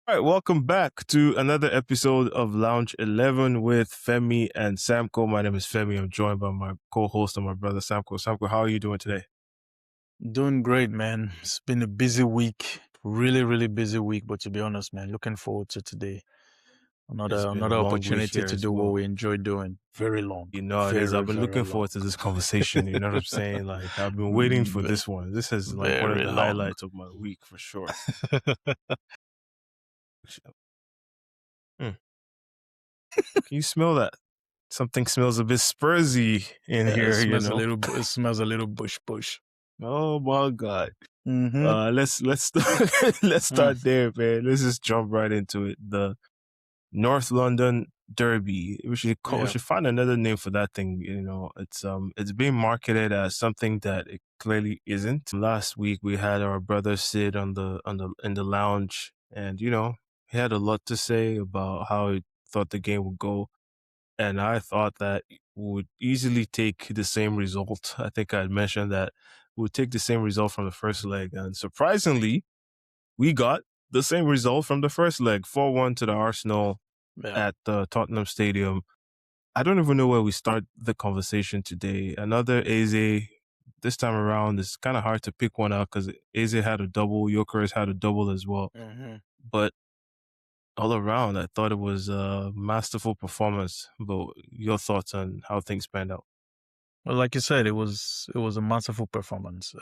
All right, welcome back to another episode of Lounge 11 with Femi and Samco. My name is Femi. I'm joined by my co-host and my brother Samco. Samco, how are you doing today? Doing great, man. It's been a busy week, really busy week. But to be honest, man, looking forward to today. It's been a Another long week opportunity here to as do what well. we enjoy doing. Very long, You know it is. I've been very looking forward long, to this conversation. You know what I'm saying? Like I've been waiting for Ve- this one. This is like one of very the long. highlights of my week for sure. Hmm. Can you smell that? Something smells a bit Spursy in Yeah, here. You know. it smells a little bush. Oh my god. Mm-hmm. Let's start, let's start there, man. Let's just jump right into it. The North London Derby. We should find another name for that thing. You know, it's being marketed as something that it clearly isn't. Last week we had our brother Sid in the lounge, and he had a lot to say about how he thought the game would go, and I thought that we would easily take the same result. I think I had mentioned that we would take the same result from the first leg, and surprisingly, we got the same result from the first leg, 4-1 to the Arsenal Yeah. at the Tottenham Stadium. I don't even know where we start the conversation today. Another Eze. This time around, it's kind of hard to pick one out because Eze had a double, Jokeris had a double as well. Mm-hmm. But all around, I thought it was a masterful performance. But your thoughts on how things panned out? Well, like you said, it was a masterful performance.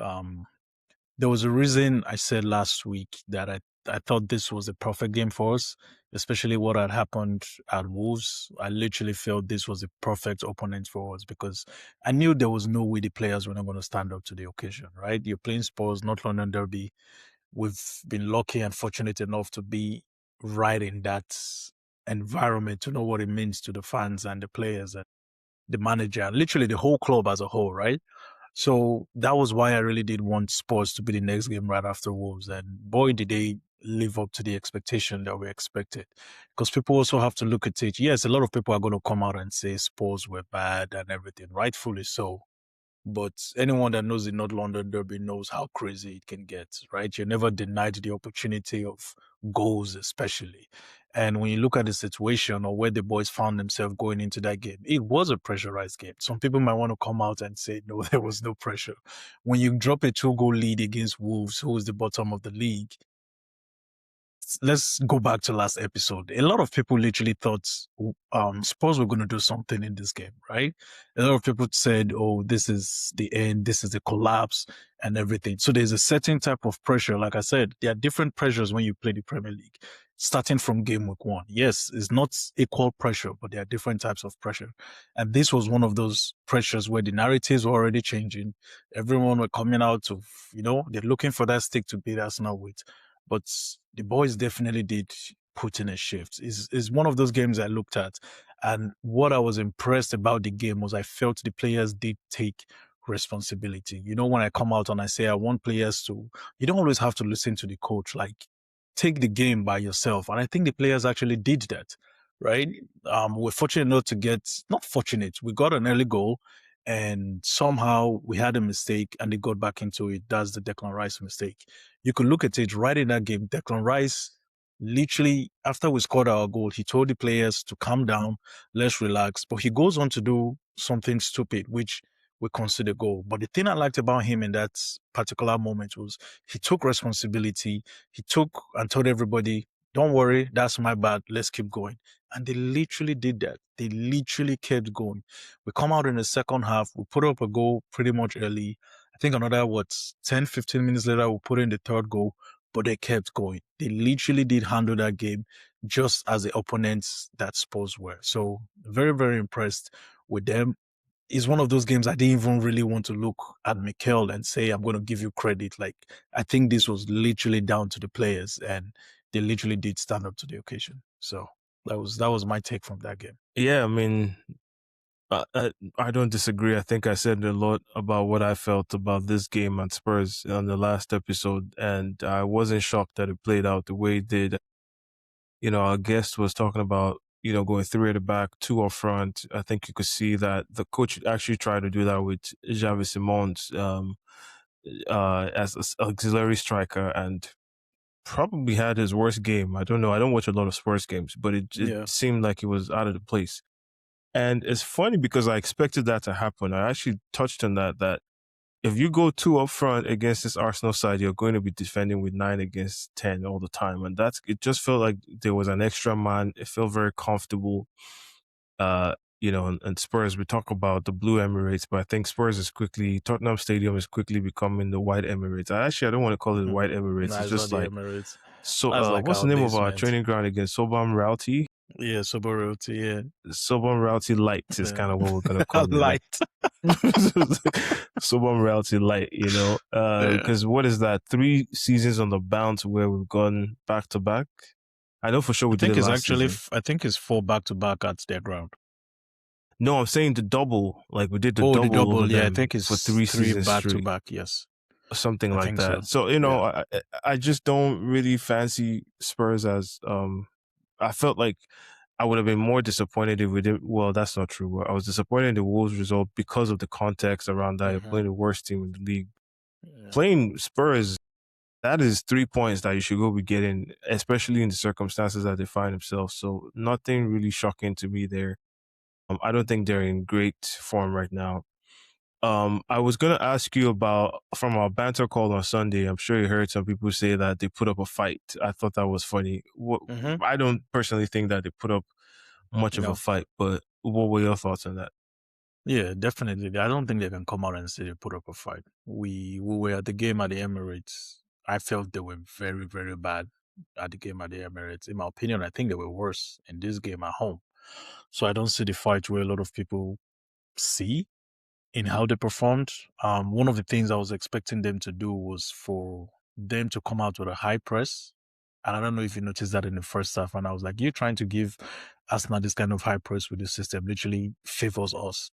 There was a reason I said last week that I thought this was a perfect game for us, especially what had happened at Wolves. I literally felt this was a perfect opponent for us because I knew there was no way the players were not going to stand up to the occasion, right? You're playing Spurs, not London Derby. We've been lucky and fortunate enough to be right in that environment to know what it means to the fans and the players and the manager and literally the whole club as a whole, right? So that was why I really did want Spurs to be the next game right after Wolves. And boy, did they live up to the expectation that we expected. Because people also have to look at it. Yes, a lot of people are going to come out and say Spurs were bad and everything, rightfully so. But anyone that knows the North London Derby knows how crazy it can get, right? You're never denied the opportunity of goals, especially. And when you look at the situation or where the boys found themselves going into that game, it was a pressurized game. Some people might want to come out and say, no, there was no pressure. When you drop a 2-goal lead against Wolves, who is the bottom of the league, let's go back to last episode. A lot of people literally thought Spurs were going to do something in this game, right? A lot of people said, "Oh, this is the end. This is a collapse, and everything." So there's a certain type of pressure. Like I said, there are different pressures when you play the Premier League. Starting from game week 1, yes, it's not equal pressure, but there are different types of pressure, and this was one of those pressures where the narratives were already changing. Everyone were coming out of, they're looking for that stick to beat Arsenal with. But the boys definitely did put in a shift. Is one of those games I looked at, and what I was impressed about the game was I felt the players did take responsibility. When I come out and I say I want players to, you don't always have to listen to the coach. Like, take the game by yourself, and I think the players actually did that. Right? We're fortunate not to get, not fortunate. We got an early goal, and somehow we had a mistake, and they got back into it. That's the Declan Rice mistake. You could look at it right in that game. Declan Rice, literally, after we scored our goal, he told the players to calm down, let's relax. But he goes on to do something stupid, which we consider goal. But the thing I liked about him in that particular moment was he took responsibility. He took and told everybody, don't worry, that's my bad. Let's keep going. And they literally did that. They literally kept going. We come out in the second half. We put up a goal pretty much early. I think another, 10, 15 minutes later, we put in the third goal, but they kept going. They literally did handle that game just as the opponents that Spurs were. So very, very impressed with them. It's one of those games I didn't even really want to look at Mikel and say, I'm going to give you credit. Like, I think this was literally down to the players, and they literally did stand up to the occasion. So that was my take from that game. Yeah, I mean, I don't disagree. I think I said a lot about what I felt about this game at Spurs on the last episode, and I wasn't shocked that it played out the way it did. Our guest was talking about, going three at the back, two up front. I think you could see that the coach actually tried to do that with Javi Simons as an auxiliary striker, and probably had his worst game. I don't know. I don't watch a lot of Spurs games, but it seemed like he was out of the place. And it's funny because I expected that to happen. I actually touched on that if you go 2 up front against this Arsenal side, you're going to be defending with 9 against 10 all the time. And it just felt like there was an extra man. It felt very comfortable. And Spurs, we talk about the blue Emirates, but I think Tottenham Stadium is quickly becoming the white Emirates. I don't want to call it the white Emirates. Nah, it's just not like, the Emirates. so, Like what's the name of our training ground again? Sobam Realty? Yeah, Soboroti, yeah. Sobam Realty Light is kind of what we're going to call it. Light. Sobam Realty Light, because what is that? 3 seasons on the bounce where we've gone back to back. I know for sure we did it last season. I think it's 4 back-to-back at their ground. No, I'm saying the double. Like we did the double over them. I think it's for 3 seasons back-to-back, yes. Something like that. So, I just don't really fancy Spurs as I felt like I would have been more disappointed if we didn't. Well, that's not true. I was disappointed in the Wolves result because of the context around that. You're playing the worst team in the league. Yeah. Playing Spurs, that is 3 points that you should go be getting, especially in the circumstances that they find themselves. So nothing really shocking to me there. I don't think they're in great form right now. I was going to ask you about, from our banter call on Sunday, I'm sure you heard some people say that they put up a fight. I thought that was funny. I don't personally think that they put up much of a fight, but what were your thoughts on that? Yeah, definitely. I don't think they can come out and say they put up a fight. We were at the game at the Emirates. I felt they were very, very bad at the game at the Emirates. In my opinion, I think they were worse in this game at home. So I don't see the fight where a lot of people see in how they performed. One of the things I was expecting them to do was for them to come out with a high press. And I don't know if you noticed that in the first half. And I was like, you're trying to give Arsenal this kind of high press with the system literally favors us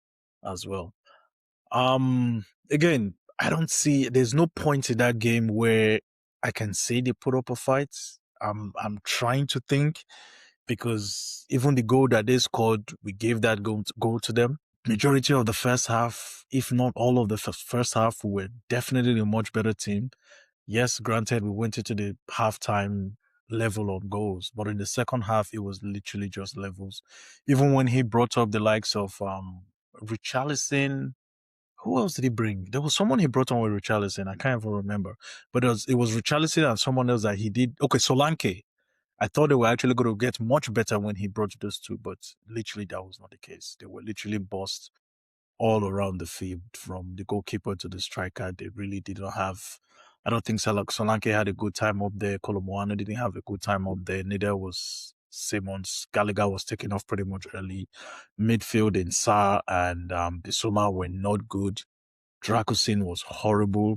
as well. Again, I don't see, there's no point in that game where I can say they put up a fight. I'm trying to think, because even the goal that they scored, we gave that goal to them. Majority of the first half, if not all of the first half, we were definitely a much better team. Yes, granted, we went into the halftime level on goals, but in the second half, it was literally just levels. Even when he brought up the likes of Richarlison, who else did he bring? There was someone he brought on with Richarlison. I can't even remember, but it was Richarlison and someone else that he did. Okay, Solanke. I thought they were actually going to get much better when he brought those two, but literally that was not the case. They were literally bossed all around the field, from the goalkeeper to the striker. They really did not have, I don't think Solanke had a good time up there. Kolomoana didn't have a good time up there. Neither was Simmons. Gallagher was taken off pretty much early. Midfield in Sarr and Bissouma were not good. Dracusin was horrible.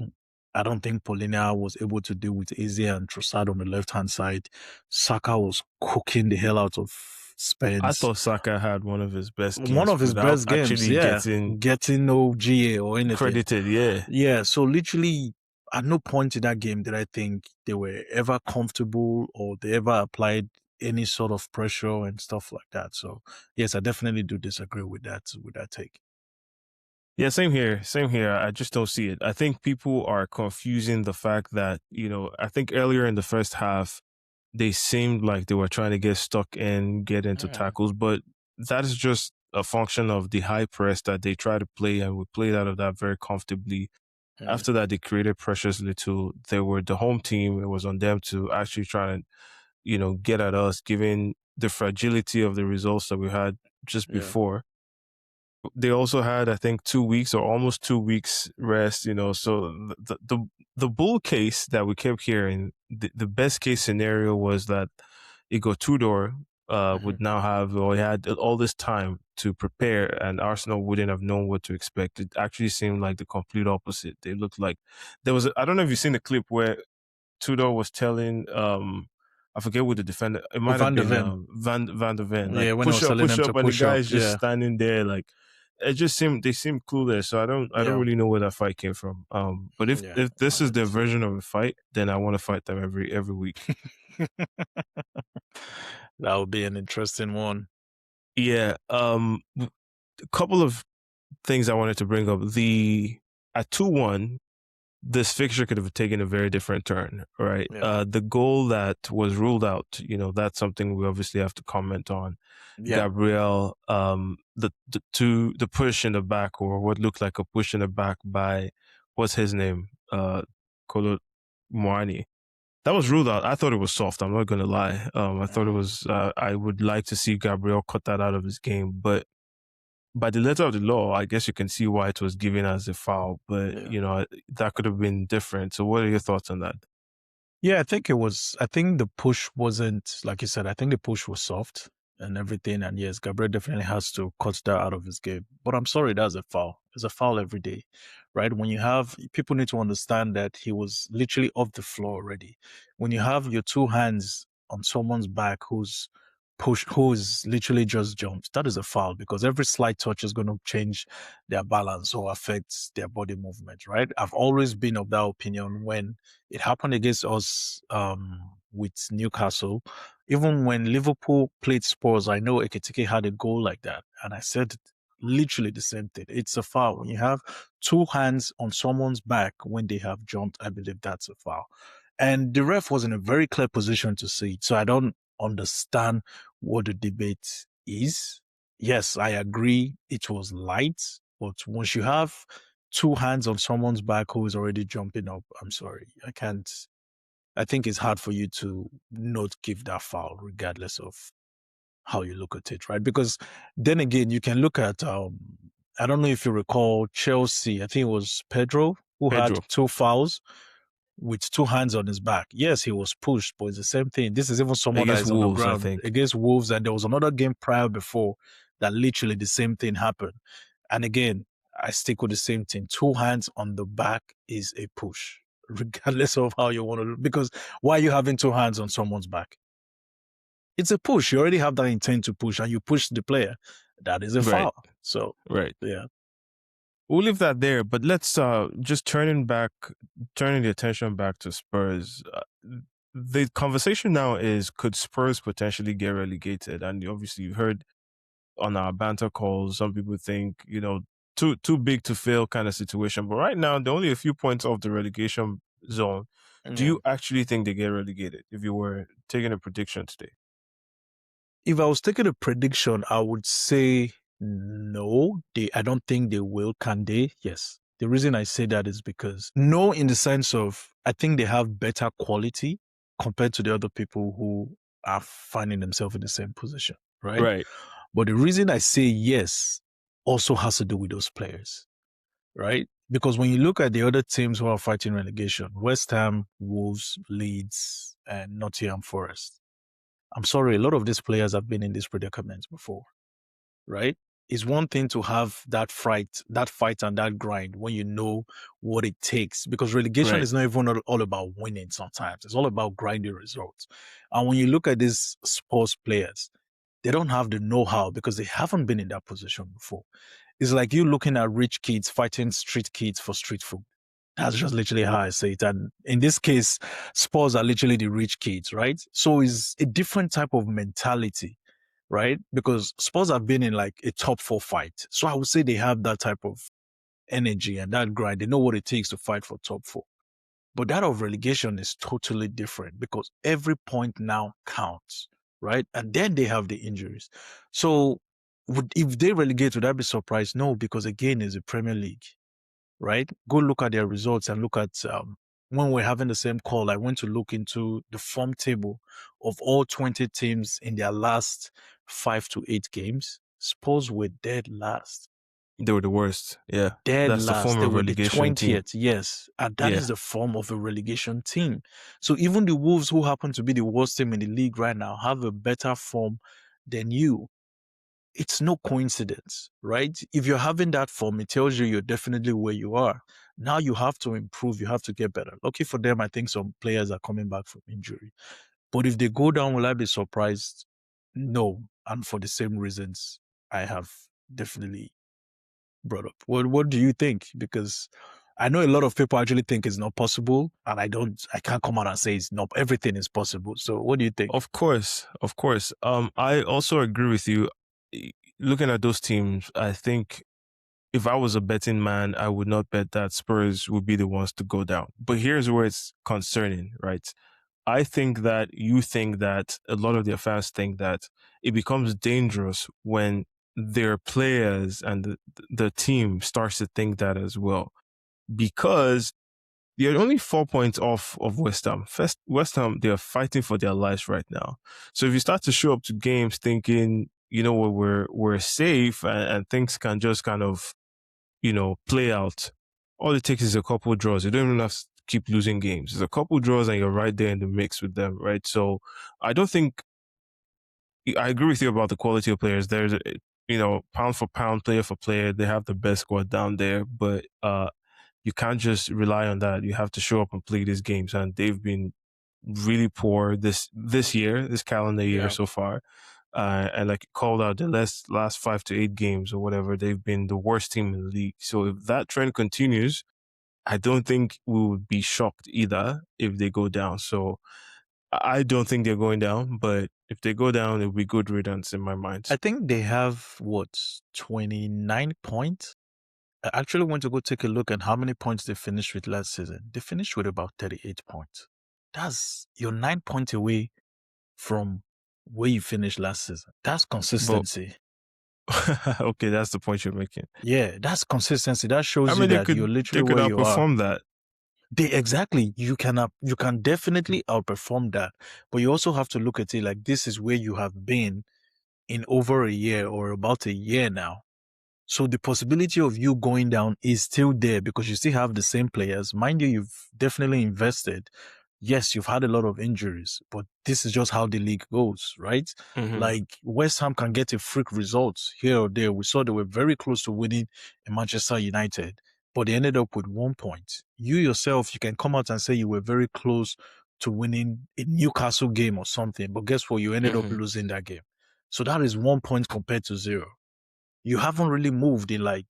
I don't think Polina was able to deal with Eze and Trossard on the left-hand side. Saka was cooking the hell out of Spence. I thought Saka had one of his best games. One of his best games, yeah. Getting no GA or anything. Credited, yeah. Yeah, so literally at no point in that game did I think they were ever comfortable or they ever applied any sort of pressure and stuff like that. So yes, I definitely do disagree with that take. Yeah, same here. I just don't see it. I think people are confusing the fact that, I think earlier in the first half, they seemed like they were trying to get stuck in, get into tackles, but that is just a function of the high press that they try to play, and we played out of that very comfortably. After that, they created pressures little. They were the home team. It was on them to actually try to, get at us, given the fragility of the results that we had just before. They also had, I think, 2 weeks or almost 2 weeks rest, so the bull case that we kept hearing, the best case scenario was that Igor Tudor would now have, or he had all this time to prepare, and Arsenal wouldn't have known what to expect. It actually seemed like the complete opposite. They looked like I don't know if you've seen the clip where Tudor was telling, I forget what the defender, it might have been Van der Ven. Like, when push up, and the guy is just yeah. standing there, like, it just seemed, they seemed clueless. So I don't really know where that fight came from. But if this is their version of a fight, then I want to fight them every week. That would be an interesting one. Yeah. A couple of things I wanted to bring up. At 2-1, this fixture could have taken a very different turn, right? Yeah. The goal that was ruled out, that's something we obviously have to comment on. Yeah. Gabriel, the push in the back, or what looked like a push in the back by, what's his name? Kolo Moani. That was ruled out. I thought it was soft. I'm not going to lie. I thought it was, I would like to see Gabriel cut that out of his game, but by the letter of the law, I guess you can see why it was given as a foul, but Yeah. that could have been different. So what are your thoughts on that? Yeah, I think the push wasn't, like you said, I think the push was soft and everything. And yes, Gabriel definitely has to cut that out of his game. But I'm sorry, that's a foul. It's a foul every day, right? When you have, people need to understand that he was literally off the floor already. When you have your two hands on someone's back who's literally just jumped, that is a foul because every slight touch is going to change their balance or affect their body movement, right? I've always been of that opinion when it happened against us with Newcastle. Even when Liverpool played Spurs, I know Ekitike had a goal like that. And I said literally the same thing. It's a foul. When you have two hands on someone's back when they have jumped, I believe that's a foul. And the ref was in a very clear position to see it. So I don't understand what the debate is. Yes, I agree it was light, but once you have two hands on someone's back who is already jumping up, I'm sorry, I can't. I think it's hard for you to not give that foul, regardless of how you look at it, right? Because then again, you can look at, I don't know if you recall Chelsea, I think it was Pedro who had Pedro two fouls with two hands on his back. Yes, he was pushed, but it's the same thing. This is even someone that against is on the Wolves, I ground think. against Wolves, and there was another game prior before that literally the same thing happened. And again, I stick with the same thing. Two hands on the back is a push, regardless of how you want to, because why are you having two hands on someone's back? It's a push. You already have that intent to push, and you push the player. That is a Right, foul. So, right. yeah. We'll leave that there, but let's just turning the attention back to Spurs. The conversation now is, could Spurs potentially get relegated? And obviously, you heard on our banter calls, some people think, too big to fail kind of situation. But right now, they're only a few points off the relegation zone. Do Yeah. you actually think they get relegated? If you were taking a prediction today, If I was taking a prediction, I would say no. I don't think they will. Can they? Yes. The reason I say that is because no, in the sense of I think they have better quality compared to the other people who are finding themselves in the same position, right? right? But the reason I say yes also has to do with those players, right? Because when you look at the other teams who are fighting relegation, West Ham, Wolves, Leeds, and Nottingham Forest, I'm sorry, a lot of these players have been in these predicaments before, right? It's one thing to have that fight, and that grind when you know what it takes, because relegation Right. is not even all about winning sometimes. It's all about grinding results. And when you look at these sports players, they don't have the know-how because they haven't been in that position before. It's like you looking at rich kids fighting street kids for street food. That's just literally how I say it. And in this case, Spurs are literally the rich kids, right? So it's a different type of mentality, right? Because Spurs have been in like a top four fight. So I would say they have that type of energy and that grind. They know what it takes to fight for top four. But that of relegation is totally different because every point now counts, right? And then they have the injuries. So if they relegate, would I be surprised? No, because again, it's a Premier League, right? Go look at their results and look at when we're having the same call. I went to look into the form table of all 20 teams in their last 5 to 8 games. Spurs were dead last. They were the worst. Yeah. Dead That's the form last. They of were the relegation team. 20th, yes. And that Yeah. is the form of a relegation team. So even the Wolves, who happen to be the worst team in the league right now, have a better form than you. It's no coincidence, right? If you're having that form, it tells you you're definitely where you are. Now you have to improve. You have to get better. Lucky for them, I think some players are coming back from injury. But if they go down, will I be surprised? No. And for the same reasons I have definitely brought up. What do you think? Because I know a lot of people actually think it's not possible, and I can't come out and say it's not. Everything is possible. So what do you think? Of course, of course. I also agree with you. Looking at those teams, I think if I was a betting man, I would not bet that Spurs would be the ones to go down. But here's where it's concerning, right? I think that you think that a lot of their fans think that it becomes dangerous when their players and the team starts to think that as well. Because they're only 4 points off of West Ham. First, West Ham, they're fighting for their lives right now. So if you start to show up to games thinking, you know what, we're safe and things can just kind of, play out, all it takes is a couple of draws. You don't even have to keep losing games. There's a couple of draws and you're right there in the mix with them, right? So I don't think I agree with you about the quality of players. There's, pound for pound, player for player, they have the best squad down there, but you can't just rely on that. You have to show up and play these games, and they've been really poor this calendar year so far. And like you called out, the last 5 to 8 games or whatever, they've been the worst team in the league. So if that trend continues, I don't think we would be shocked either if they go down. So I don't think they're going down, but if they go down, it'll be good riddance in my mind. I think they have 29 points. I actually went to go take a look at how many points they finished with last season. They finished with about 38 points. You're 9 points away from where you finished last season. That's consistency. Okay, that's the point you're making. Yeah, that's consistency. That shows you that you're literally where you are. Outperform that. Exactly. You can definitely outperform that. But you also have to look at it like this is where you have been in over a year or about a year now. So the possibility of you going down is still there because you still have the same players. Mind you, you've definitely invested. Yes, you've had a lot of injuries, but this is just how the league goes, right? Mm-hmm. Like West Ham can get a freak result here or there. We saw they were very close to winning in Manchester United, but they ended up with 1 point. You yourself, you can come out and say you were very close to winning a Newcastle game or something, but guess what? You ended up losing that game. So that is 1 point compared to 0. You haven't really moved in like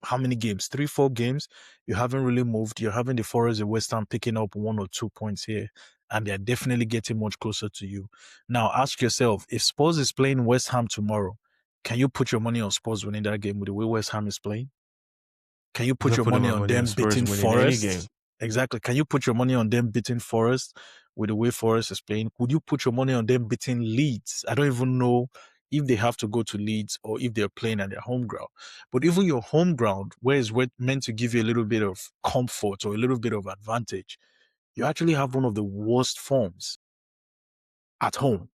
how many games? 3-4 games. You haven't really moved. You're having the Forest and West Ham picking up 1 or 2 points here, and they're definitely getting much closer to you. Now, ask yourself, if Spurs is playing West Ham tomorrow, can you put your money on Spurs winning that game with the way West Ham is playing? Can you put your money on them beating Forest? Exactly. Can you put your money on them beating Forest with the way Forest is playing? Would you put your money on them beating Leeds? I don't even know if they have to go to Leeds or if they're playing at their home ground. But even your home ground, where is meant to give you a little bit of comfort or a little bit of advantage, you actually have one of the worst forms at home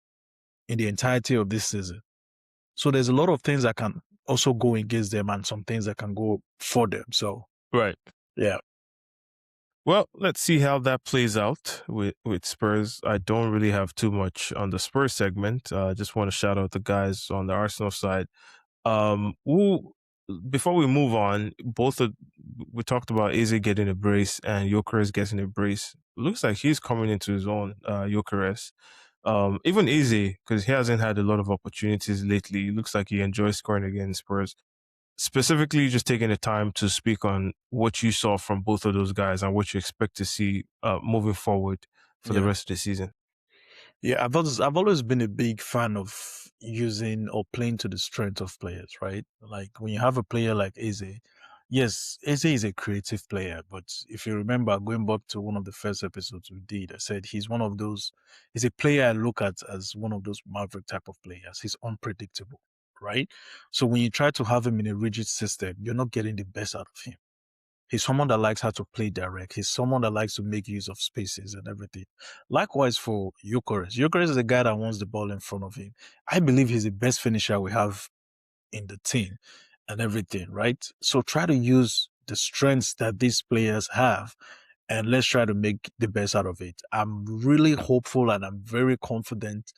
in the entirety of this season. So there's a lot of things that can also go against them and some things that can go for them. So, right. Yeah. Well, let's see how that plays out with Spurs. I don't really have too much on the Spurs segment. I just want to shout out the guys on the Arsenal side. Before we move on, we talked about Eze getting a brace and Gyökeres getting a brace. Looks like he's coming into his own, Gyökeres. Even Eze, because he hasn't had a lot of opportunities lately. It looks like he enjoys scoring against Spurs. Specifically, just taking the time to speak on what you saw from both of those guys and what you expect to see moving forward for the rest of the season. Yeah, I've always been a big fan of using or playing to the strength of players, right? Like when you have a player like Eze, yes, Eze is a creative player, but if you remember going back to one of the first episodes we did, I said he's a player I look at as one of those maverick type of players. He's unpredictable, right? So when you try to have him in a rigid system, you're not getting the best out of him. He's someone that likes how to play direct. He's someone that likes to make use of spaces and everything. Likewise for Gyökeres. Gyökeres is a guy that wants the ball in front of him. I believe he's the best finisher we have in the team and everything, right? So try to use the strengths that these players have and let's try to make the best out of it. I'm really hopeful and I'm very confident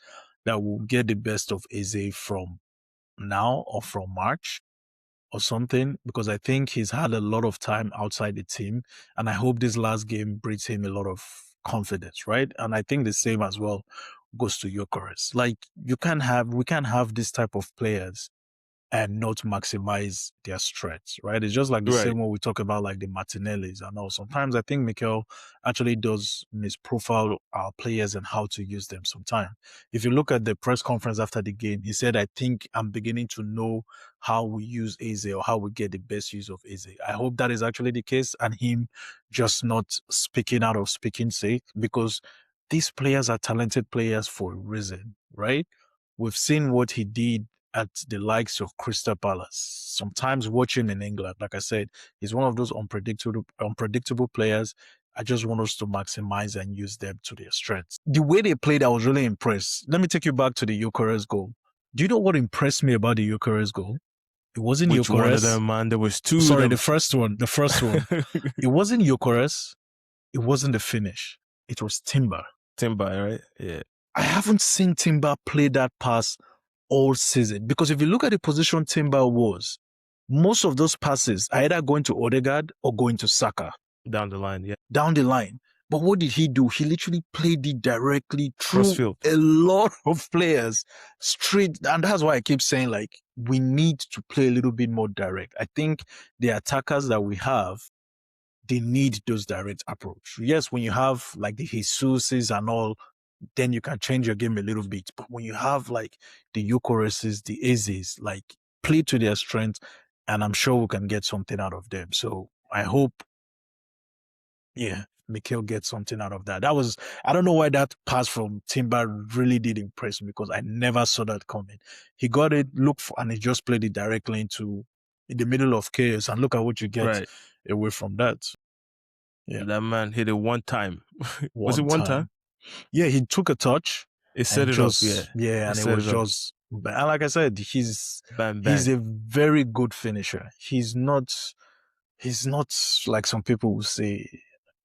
that we'll get the best of Eze from now or from March or something, because I think he's had a lot of time outside the team, and I hope this last game brings him a lot of confidence, right? And I think the same as well goes to Gyökeres. Like we can't have this type of players and not maximize their strengths, right? It's just like the Right. same when we talk about like the Martinellis and all. Sometimes I think Mikel actually does misprofile our players and how to use them sometimes. If you look at the press conference after the game, he said, I think I'm beginning to know how we use Eze or how we get the best use of Eze. I hope that is actually the case and him just not speaking out of speaking sake, because these players are talented players for a reason, right? We've seen what he did at the likes of Crystal Palace. Sometimes watching in England, like I said, he's one of those unpredictable players. I just want us to maximize and use them to their strengths. The way they played, I was really impressed. Let me take you back to the Gyökeres goal. Do you know what impressed me about the Gyökeres goal? It wasn't Which one of Gyökeres. them, man? There was two. Sorry, of them. the first one. It wasn't Gyökeres. It wasn't the finish. It was Timber. Timber, right? Yeah. I haven't seen Timber play that pass all season, because if you look at the position Timber was, most of those passes are either going to Odegaard or going to Saka. Down the line, yeah. Down the line. But what did he do? He literally played it directly through Crossfield. a lot of players straight. And that's why I keep saying, like, we need to play a little bit more direct. I think the attackers that we have, they need those direct approach. Yes, when you have like the Jesuses and all, then you can change your game a little bit. But when you have like the Gyökereses, the Ezes, like play to their strength, and I'm sure we can get something out of them. So I hope, Mikel gets something out of that. I don't know why that pass from Timber really did impress me, because I never saw that coming. He got it, and he just played it directly in the middle of chaos, and look at what you get away from that. Yeah. That man hit it one time. Was it one time? Yeah, he took a touch. It set it up, yeah. Yeah, and it was just, and like I said, he's a very good finisher. He's not like some people will say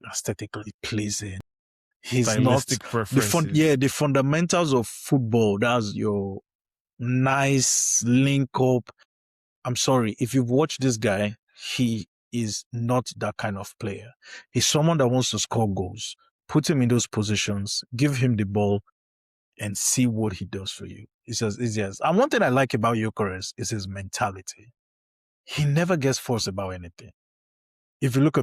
aesthetically pleasing. He's stylistic not preferences. the fundamentals of football. That's your nice link up. I'm sorry, if you've watched this guy, he is not that kind of player. He's someone that wants to score goals. Put him in those positions, give him the ball, and see what he does for you. It's as easy as. And one thing I like about Gyökeres is his mentality. He never gets forced about anything. If you look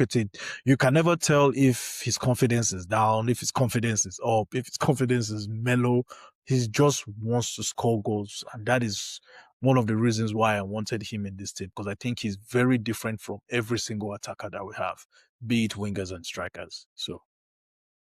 at it, you can never tell if his confidence is down, if his confidence is up, if his confidence is mellow. He just wants to score goals, and that is one of the reasons why I wanted him in this team, because I think he's very different from every single attacker that we have, be it wingers and strikers. So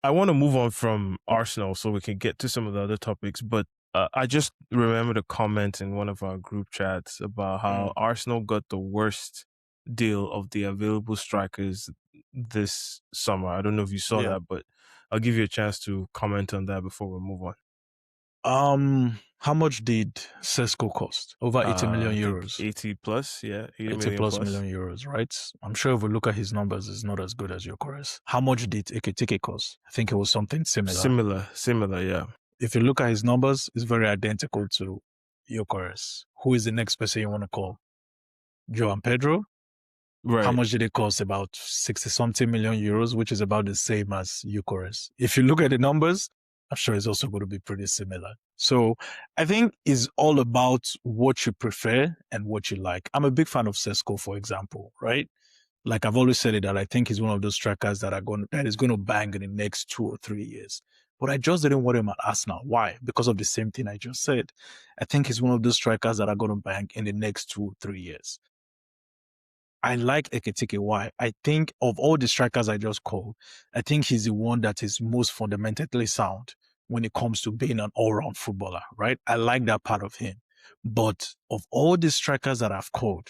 I want to move on from Arsenal so we can get to some of the other topics, but I just remembered a comment in one of our group chats about how Arsenal got the worst deal of the available strikers this summer. I don't know if you saw that, but I'll give you a chance to comment on that before we move on. How much did Sesko cost? Over 80 million euros. 80 plus, yeah. 80 plus million euros, right? I'm sure if we look at his numbers, it's not as good as Gyökeres. How much did Ekitike cost? I think it was something similar. Similar, yeah. If you look at his numbers, it's very identical to Gyökeres. Who is the next person you want to call? João Pedro? Right. How much did it cost? About 60-something million euros, which is about the same as Gyökeres. If you look at the numbers, I'm sure it's also going to be pretty similar. So I think it's all about what you prefer and what you like. I'm a big fan of Sesko, for example, right? Like I've always said it, that I think he's one of those strikers that is going to bang in the next 2 or 3 years. But I just didn't want him at Arsenal. Why? Because of the same thing I just said. I think he's one of those strikers that are going to bang in the next 2 or 3 years. I like Ekitike. Why? I think of all the strikers I just called, I think he's the one that is most fundamentally sound when it comes to being an all-round footballer, right? I like that part of him. But of all the strikers that I've called,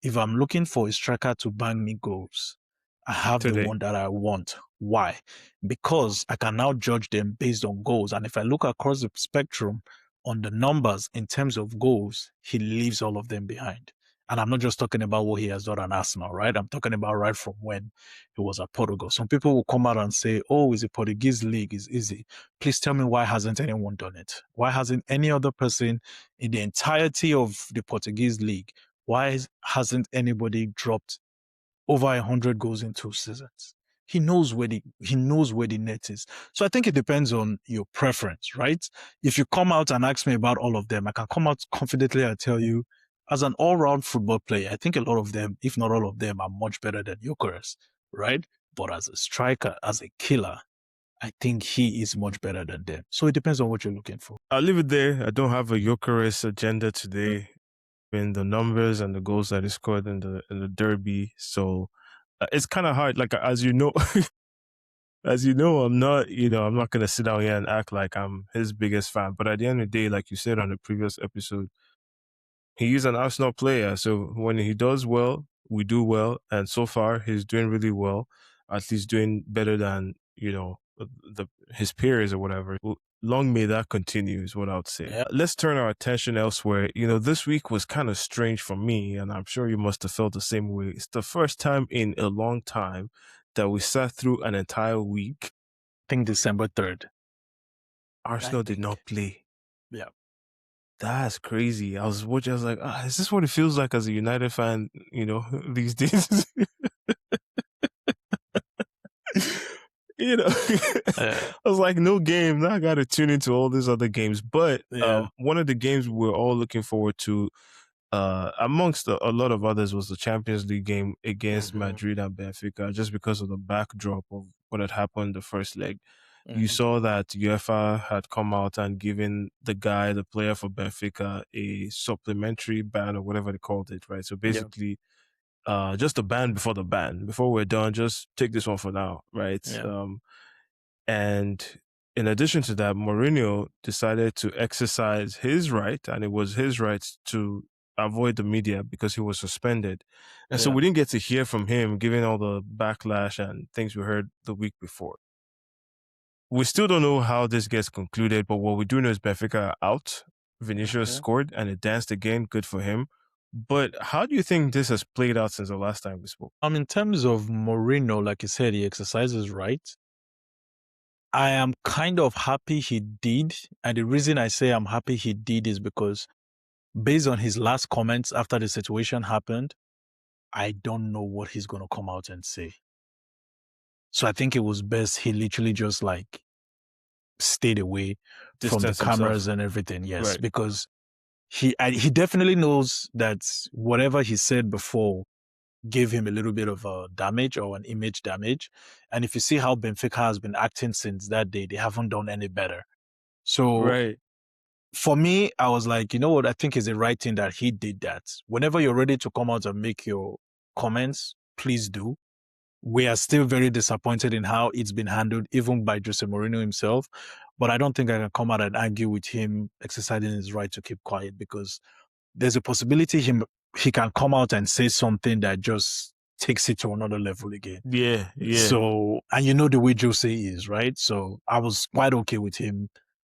if I'm looking for a striker to bang me goals, I have the one that I want. Why? Because I can now judge them based on goals. And if I look across the spectrum on the numbers in terms of goals, he leaves all of them behind. And I'm not just talking about what he has done at Arsenal, right? I'm talking about right from when he was at Portugal. Some people will come out and say, oh, it's a Portuguese league, it's easy. Please tell me, why hasn't anyone done it? Why hasn't any other person in the entirety of the Portuguese league, why hasn't anybody dropped over 100 goals in 2 seasons? He knows where the net is. So I think it depends on your preference, right? If you come out and ask me about all of them, I can come out confidently and tell you as an all-round football player, I think a lot of them, if not all of them, are much better than Gyökeres, right? But as a striker, as a killer, I think he is much better than them. So it depends on what you're looking for. I'll leave it there. I don't have a Gyökeres agenda today in the numbers and the goals that he scored in the derby. So it's kind of hard. Like as you know, as you know, I'm not. I'm not gonna sit down here and act like I'm his biggest fan. But at the end of the day, like you said on the previous episode, he is an Arsenal player. So when he does well, we do well. And so far, he's doing really well. At least doing better than, his peers or whatever. Long may that continue is what I would say. Yeah. Let's turn our attention elsewhere. This week was kind of strange for me, and I'm sure you must have felt the same way. It's the first time in a long time that we sat through an entire week. I think December 3rd. Arsenal did not play. Yeah. That's crazy. I was watching, I was like, is this what it feels like as a United fan, these days? I was like, no game. Now I got to tune into all these other games. But one of the games we're all looking forward to, amongst a lot of others, was the Champions League game against Madrid and Benfica, just because of the backdrop of what had happened the first leg. You saw that UEFA had come out and given the player for Benfica, a supplementary ban or whatever they called it, right? So basically, just a ban before the ban. Before we're done, just take this one for now, right? Yeah. And in addition to that, Mourinho decided to exercise his right, and it was his right to avoid the media because he was suspended. And so we didn't get to hear from him, given all the backlash and things we heard the week before. We still don't know how this gets concluded, but what we do know is Benfica are out. Vinicius scored and it danced again. Good for him. But how do you think this has played out since the last time we spoke? In terms of Mourinho, like you said, he exercises right. I am kind of happy he did. And the reason I say I'm happy he did is because based on his last comments after the situation happened, I don't know what he's going to come out and say. So I think it was best he literally just like stayed away from the cameras and everything. Yes, right. Because he definitely knows that whatever he said before gave him a little bit of a damage or an image damage. And if you see how Benfica has been acting since that day, they haven't done any better. So for me, I was like, you know what? I think it's the right thing that he did that. Whenever you're ready to come out and make your comments, please do. We are still very disappointed in how it's been handled, even by Jose Mourinho himself. But I don't think I can come out and argue with him exercising his right to keep quiet, because there's a possibility he can come out and say something that just takes it to another level again. Yeah. So, and you know the way Jose is, right? So I was quite okay with him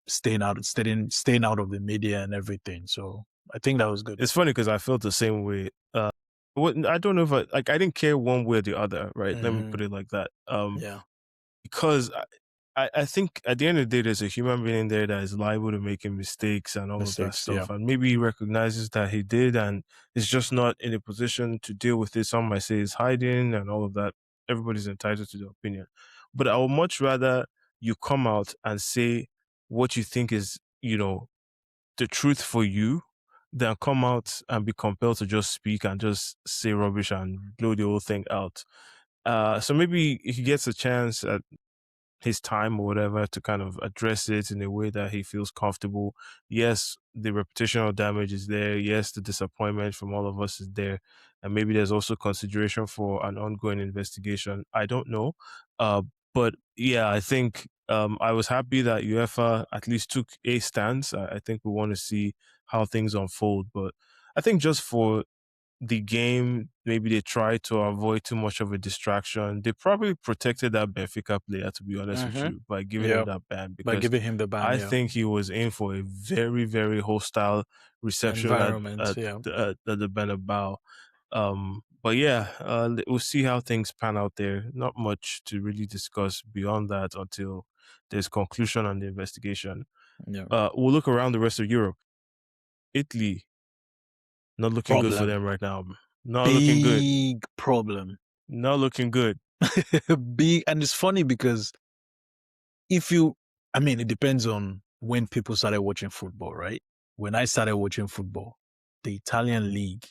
staying out of the media and everything. So I think that was good. It's funny because I felt the same way. I don't know if I didn't care one way or the other, right? Let me put it like that. Because I think at the end of the day, there's a human being there that is liable to making mistakes and all of that stuff. And maybe he recognizes that he did and is just not in a position to deal with it. Some might say he's hiding and all of that. Everybody's entitled to their opinion. But I would much rather you come out and say what you think is, the truth for you, than come out and be compelled to just speak and just say rubbish and blow the whole thing out. So maybe if he gets a chance at his time or whatever to kind of address it in a way that he feels comfortable. Yes, the reputational damage is there. Yes, the disappointment from all of us is there. And maybe there's also consideration for an ongoing investigation. I don't know. But yeah, I think I was happy that UEFA at least took a stance. I think we want to see how things unfold. But I think just for the game, maybe they tried to avoid too much of a distraction. They probably protected that Benfica player, to be honest with you, by giving him that ban. Because by giving him the ban, I think he was in for a very, very hostile reception at the Bernabeu. But yeah, we'll see how things pan out there. Not much to really discuss beyond that until there's conclusion on the investigation. We'll look around the rest of Europe. Italy, not looking good for them right now. Not looking good. Big problem. Not looking good. Big, and it's funny because it depends on when people started watching football, right? When I started watching football, the Italian league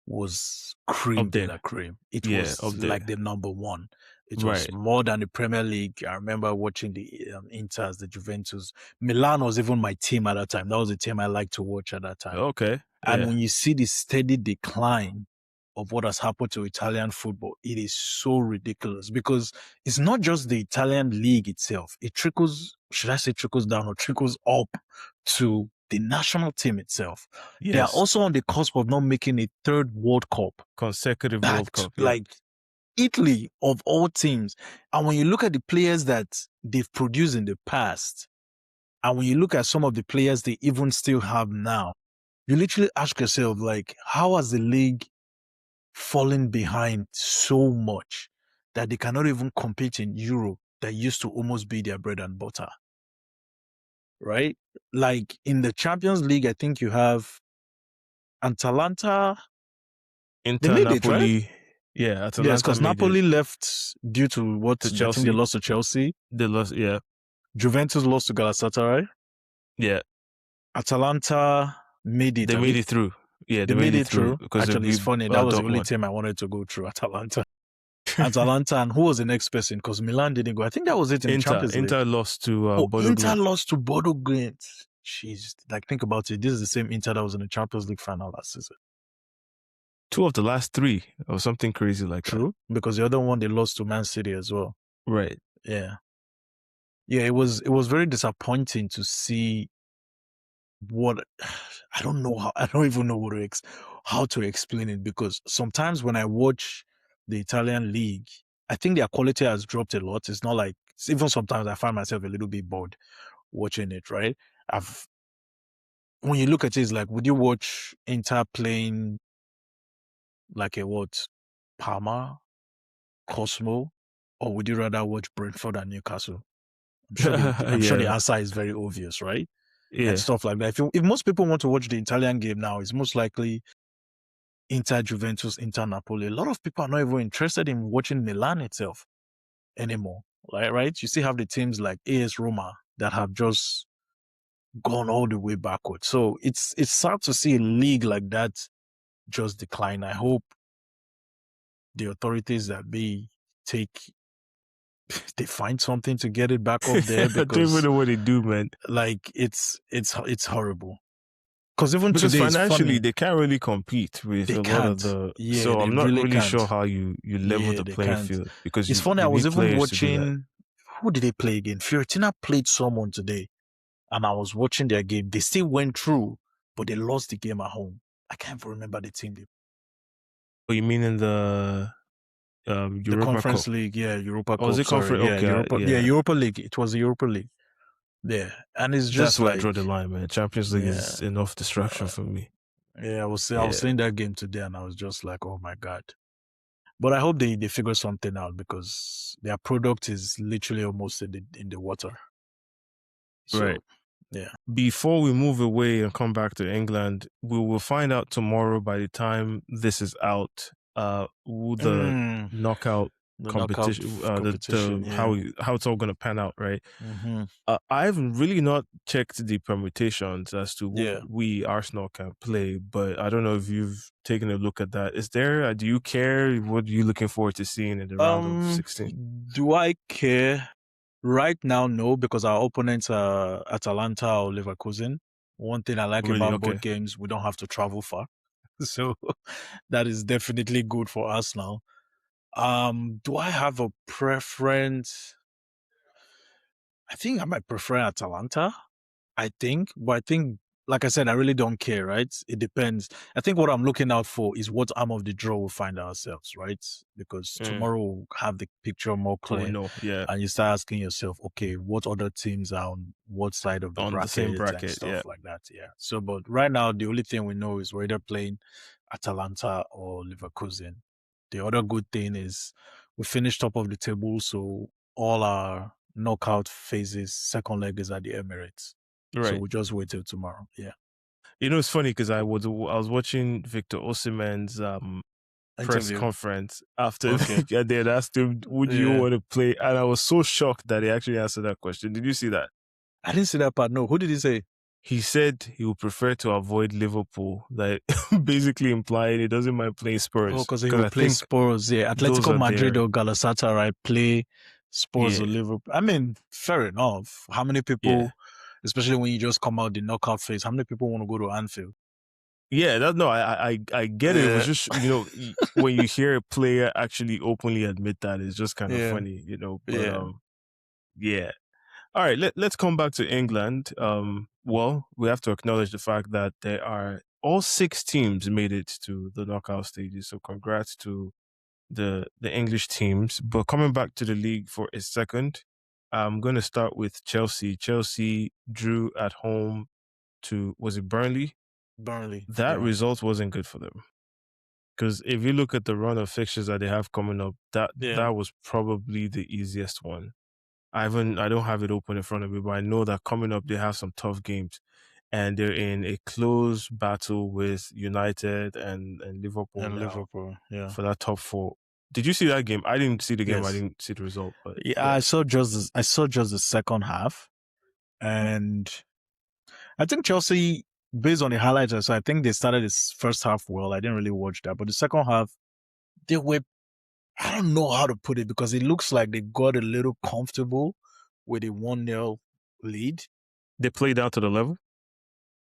was cream Up de there. la cream. It Yeah, up was there. like the number one. It was Right. more than the Premier League. I remember watching the Inters, the Juventus. Milan was even my team at that time. That was the team I liked to watch at that time. Okay. And Yeah. when you see the steady decline of what has happened to Italian football, it is so ridiculous because it's not just the Italian league itself. It trickles, should I say trickles down or trickles up to the national team itself. Yes. They are also on the cusp of not making a third World Cup. Consecutive World Cup. Yeah. Like Italy of all teams. And when you look at the players that they've produced in the past, and when you look at some of the players they even still have now, you literally ask yourself, like, how has the league fallen behind so much that they cannot even compete in Europe that used to almost be their bread and butter? Right? Like in the Champions League, I think you have Atalanta. They Inter, made it, right? Napoli. Yeah, Atalanta Yes, because made Napoli it left due to what to I think Chelsea. they lost to Chelsea. They lost. Yeah. Juventus lost to Galatasaray. Yeah. Atalanta made it. They made it through. Yeah, They made it through. because Actually, it's funny. That was the only Dortmund. team I wanted to go through, Atalanta. Atalanta, and who was the next person? Because Milan didn't go. I think that was it in the Champions League. Inter lost to Bodo Inter Glimt. lost to Bodo Glimt. Jeez, like think about it. This is the same Inter that was in the Champions League final last season. 2 of the last 3 or something crazy like that. True, because the other one they lost to Man City as well. Right. Yeah. Yeah, it was very disappointing to see what I don't even know how to explain it, because sometimes when I watch the Italian league, I think their quality has dropped a lot. It's not like, even sometimes I find myself a little bit bored watching it, right? When you look at it, it's like, would you watch Inter playing like Parma, Cosmo, or would you rather watch Brentford and Newcastle? I'm sure the answer is very obvious, right? Yeah. And stuff like that. If most people want to watch the Italian game now, it's most likely Inter Juventus, Inter Napoli. A lot of people are not even interested in watching Milan itself anymore, right? You still have the teams like AS Roma that have just gone all the way backward. So it's sad to see a league like that just decline. I hope the authorities that they find something to get it back up there, because I don't even know what they do, man. Like it's horrible. Because today, financially they can't really compete with a lot of the. Yeah, so I'm not really can't. sure how you level the playing field, because it's funny. I was even watching. Who did they play again? Fiorentina played someone today, and I was watching their game. They still went through, but they lost the game at home. I can't even remember the team. Oh, you mean in the Europa the Conference Cup? League? Yeah, Europa Cup. Was it Conference? Yeah, okay, Europa League. It was the Europa League. Yeah, and it's just that's where I draw the line, man. Champions League is enough distraction for me. Yeah, I was saying that game today, and I was just like, oh my God. But I hope they figure something out, because their product is literally almost in the water. So, right. Yeah. Before we move away and come back to England, we will find out tomorrow, by the time this is out, who the knockout competition, how it's all going to pan out, right? Mm-hmm. I've really not checked the permutations as to who we Arsenal can play, but I don't know if you've taken a look at that. Is there? Do you care? What are you looking forward to seeing in the round of 16? Do I care? Right now, no, because our opponents are Atalanta or Leverkusen. One thing I like about both games, we don't have to travel far, so that is definitely good for us now. Do I have a preference? I think I might prefer Atalanta. But I think, like I said, I really don't care, right? It depends. I think what I'm looking out for is what arm of the draw we'll find ourselves, right? Because tomorrow we'll have the picture more clear. And you start asking yourself, okay, what other teams are on what side of the bracket, the same bracket, and stuff like that. Yeah. So, but right now, the only thing we know is we're either playing Atalanta or Leverkusen. The other good thing is we finished top of the table, so all our knockout phases, second leg is at the Emirates. Right. So we'll just wait till tomorrow. Yeah. You know, it's funny because I was watching Victor Osimhen's press conference after they had asked him, would you want to play? And I was so shocked that he actually answered that question. Did you see that? I didn't see that part. No. Who did he say? he said he would prefer to avoid Liverpool, like basically implying he doesn't mind playing Oh, Spurs because he because will I play think Spurs. Yeah, those Atletico are Madrid their or Galatasaray play Spurs yeah or Liverpool. I mean, fair enough. How many yeah people, especially when you just come out the knockout phase, how many people want to go to Anfield? yeah. That no, I get it. It was Yeah, just when you hear a player actually openly admit that, it's just kind of yeah, funny, But yeah. yeah. All right, let's come back to England. Well, we have to acknowledge the fact that there are all six teams made it to the knockout stages. So congrats to the English teams. But coming back to the league for a second, I'm going to start with Chelsea. Chelsea drew at home to, was it Burnley? Burnley. That Yeah, result wasn't good for them. Because if you look at the run of fixtures that they have coming up, that yeah. was probably the easiest one. I don't have it open in front of me, but I know that coming up they have some tough games, and they're in a close battle with United and Liverpool And now Liverpool. Yeah. for that top four. Did you see that game? I didn't see the game. I Yes. didn't see the result, but Yeah, yeah, I saw just the second half, and I think Chelsea, based on the highlights, I think they started this first half well. I didn't really watch that, but the second half, they were, I don't know how to put it because it looks like they got a little comfortable with a 1-0 lead. they played out to the level.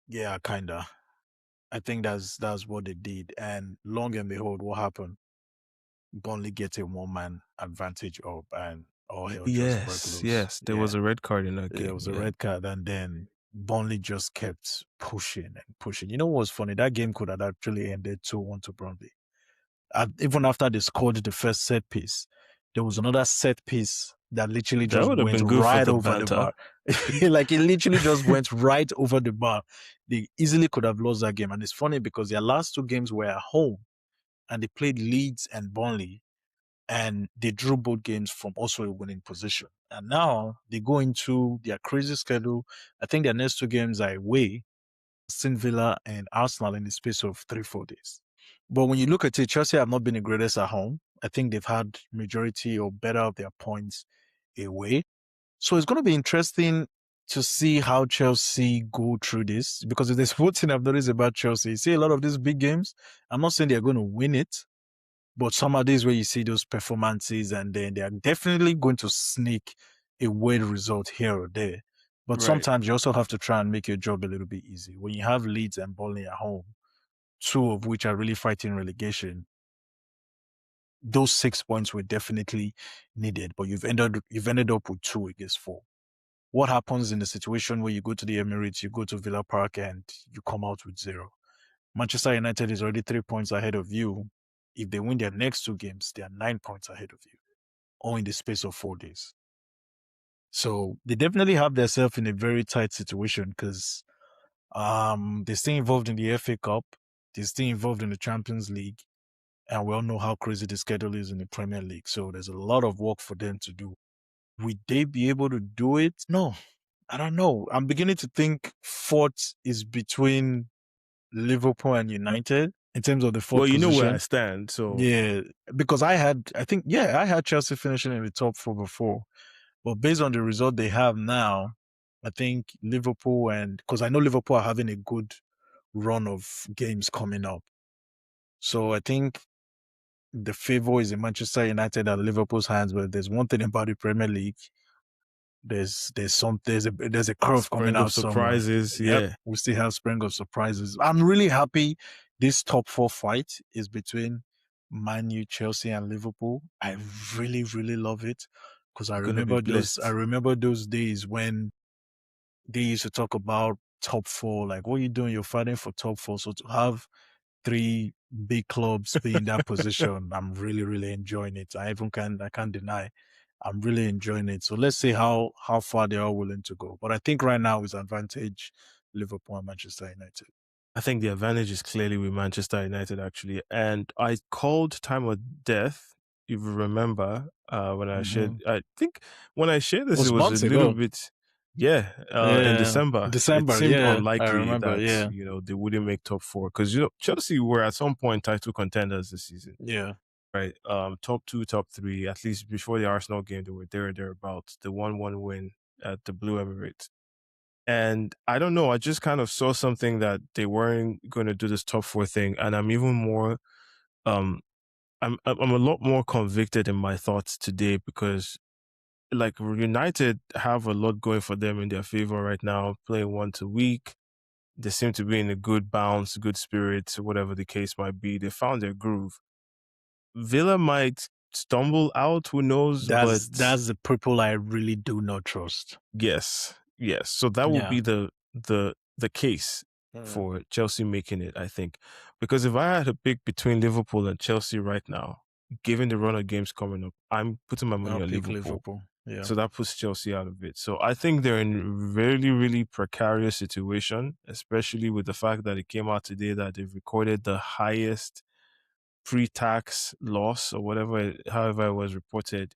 Yeah, kinda. I think that's what they did. And long and behold, what happened? Burnley gets a 1-man advantage up and all hell just broke Yes, loose. yes, there was Yeah. a red card in that There game. was a Yeah, red card, and then Burnley just kept pushing and pushing. You know what's funny? That game could have actually ended 2-1 to Burnley. Even after they scored the first set piece, there was another set piece that literally that just would have went been good for right the over the banter. bar. Like it literally just went right over the bar. They easily could have lost that game. And it's funny because their last two games were at home and they played Leeds and Burnley and they drew both games from also a winning position. And now they go into their crazy schedule. I think their next two games are away, Aston Villa and Arsenal in the space of 3-4 days. But when you look at it, Chelsea have not been the greatest at home. I think they've had majority or better of their points away. So it's going to be interesting to see how Chelsea go through this because if there's one thing I've noticed about Chelsea, you see a lot of these big games. I'm not saying they're going to win it, but some of these where you see those performances and then they are definitely going to sneak a weird result here or there. But Right. sometimes you also have to try and make your job a little bit easy. When you have Leeds and Burnley at home, two of which are really fighting relegation, those 6 points were definitely needed, but you've ended up with two against four. What happens in the situation where you go to the Emirates, you go to Villa Park and you come out with zero? Manchester United is already 3 points ahead of you. If they win their next two games, they are 9 points ahead of you, all in the space of 4 days. So they definitely have themselves in a very tight situation because they're still involved in the FA Cup, they're still involved in the Champions League, and we all know how crazy the schedule is in the Premier League. So there's a lot of work for them to do. Would they be able to do it? No, I don't know. I'm beginning to think fourth is between Liverpool and United in terms of the Well, fourth you know where I position. stand, so Yeah, because I had Chelsea finishing in the top four before, but based on the result they have now, I think Liverpool because I know Liverpool are having a good run of games coming up. So I think the favor is in Manchester United and Liverpool's hands. But there's one thing about the Premier League. There's a curve coming spring of out somewhere. surprises. Yep, Yeah, we still have spring of surprises. I'm really happy this top four fight is between Man U, Chelsea, and Liverpool. I really, really love it because you're gonna be I blessed. remember those days when they used to talk about top four, like what are you doing? You're fighting for top four. So to have three big clubs be in that position, I'm really, really enjoying it. I can't deny I'm really enjoying it. So let's see how far they are willing to go. But I think right now is advantage Liverpool and Manchester United. I think the advantage is clearly with Manchester United, actually. And I called time of death, if you remember, when I Mm-hmm. shared, I think when I shared It this, it was was a months little ago. bit, yeah, in Yeah. December. It December, seemed yeah. I unlikely remember, that, yeah. they wouldn't make top four because, Chelsea were at some point title contenders this season, Yeah. right? Top two, top three, at least before the Arsenal game, they were there or thereabouts. The 1-1 win at the Blue Emirates. And I don't know, I just kind of saw something that they weren't going to do this top four thing, and I'm even more um I'm a lot more convicted in my thoughts today because like United have a lot going for them in their favor right now, playing once a week. They seem to be in a good bounce, good spirits, whatever the case might be. They found their groove. Villa might stumble out, who knows? But That's the people I really do not trust. yes, yes. So that will Yeah. be the case Mm. for Chelsea making it, I think. Because if I had to pick between Liverpool and Chelsea right now, given the run of games coming up, I'm putting my money I'll on pick Liverpool. Liverpool. Yeah. So that puts Chelsea out of it. So I think they're in a really, really precarious situation, especially with the fact that it came out today that they've recorded the highest pre-tax loss or whatever, however it was reported.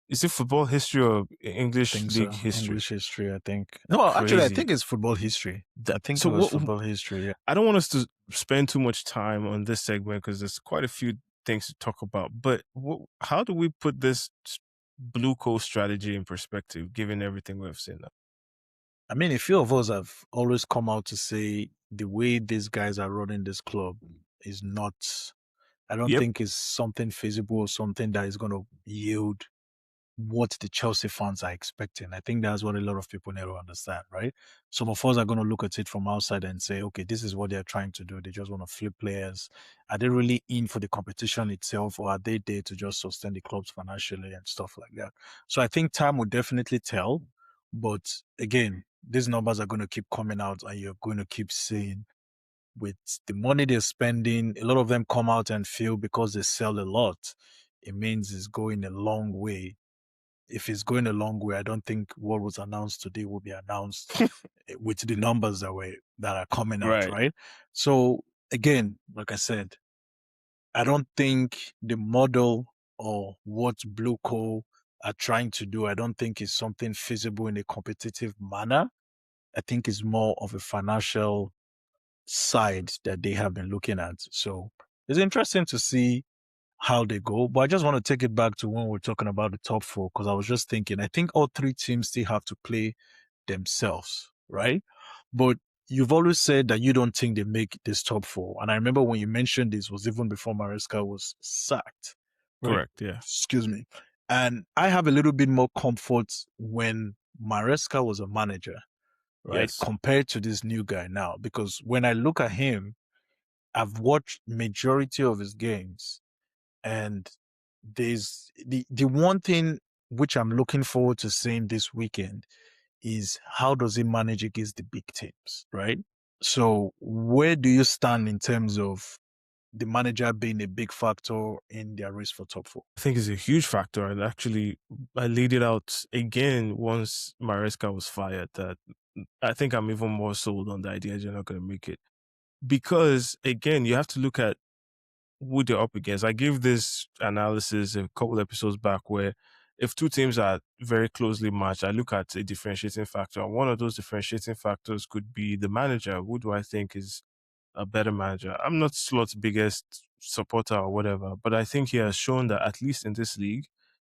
Is it football history or I English think league so. history? English history, I think. No, actually, I Crazy. think it's football history. I think So it was what? football history. Yeah. I don't want us to spend too much time on this segment because there's quite a few things to talk about. But how do we put this blue coast strategy in perspective, given everything we've seen now? I mean, a few of us have always come out to say the way these guys are running this club is not, I don't Yep, think is something feasible or something that is going to yield what the Chelsea fans are expecting. I think that's what a lot of people need to understand, right? Some of us are going to look at it from outside and say, okay, this is what they're trying to do. They just want to flip players. Are they really in for the competition itself, or are they there to just sustain the clubs financially and stuff like that? So I think time will definitely tell. But again, these numbers are going to keep coming out, and you're going to keep seeing with the money they're spending, a lot of them come out and feel because they sell a lot, it means it's going a long way. If it's going a long way, I don't think what was announced today will be announced with the numbers that are coming out, right. right? So again, like I said, I don't think the model or what Blue Co are trying to do, I don't think is something feasible in a competitive manner. I think it's more of a financial side that they have been looking at. So it's interesting to see how they go. But I just want to take it back to when we're talking about the top four, because I was just thinking, I think all three teams still have to play themselves, right? But you've always said that you don't think they make this top four. And I remember when you mentioned this was even before Maresca was sacked, right? Correct. Yeah. Excuse me. And I have a little bit more comfort when Maresca was a manager, right? Yes. Compared to this new guy now, because when I look at him, I've watched majority of his games, and there's the one thing which I'm looking forward to seeing this weekend is how does he manage against the big teams, right? So where do you stand in terms of the manager being a big factor in their race for top four? I think it's a huge factor. And actually, I laid it out again once Maresca was fired that I think I'm even more sold on the idea they're not going to make it. Because again, you have to look at who they're up against. I gave this analysis a couple episodes back where if two teams are very closely matched, I look at a differentiating factor. And one of those differentiating factors could be the manager. Who do I think is a better manager? I'm not Slot's biggest supporter or whatever, but I think he has shown that at least in this league,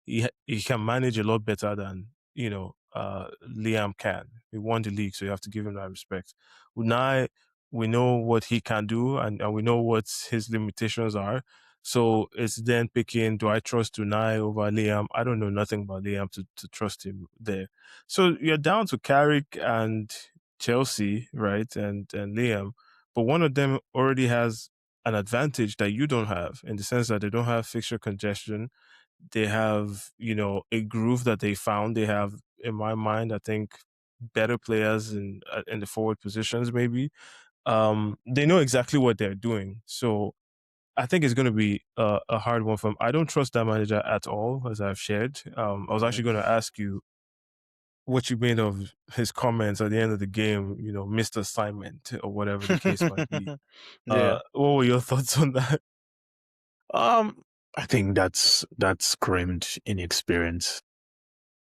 he can manage a lot better than Liam can. He won the league, so you have to give him that respect. Unai, we know what he can do, and we know what his limitations are. So it's then picking, do I trust Unai over Liam? I don't know nothing about Liam to trust him there. So you're down to Carrick and Chelsea, right? And Liam. But one of them already has an advantage that you don't have in the sense that they don't have fixture congestion. They have, a groove that they found. They have, in my mind, I think better players in the forward positions, maybe. They know exactly what they're doing. So I think it's going to be a hard one for them. I don't trust that manager at all, as I've shared. I was actually Mm. going to ask you what you made of his comments at the end of the game, missed assignment or whatever the case might be. Yeah. What were your thoughts on that? Um, I think that's screamed inexperience,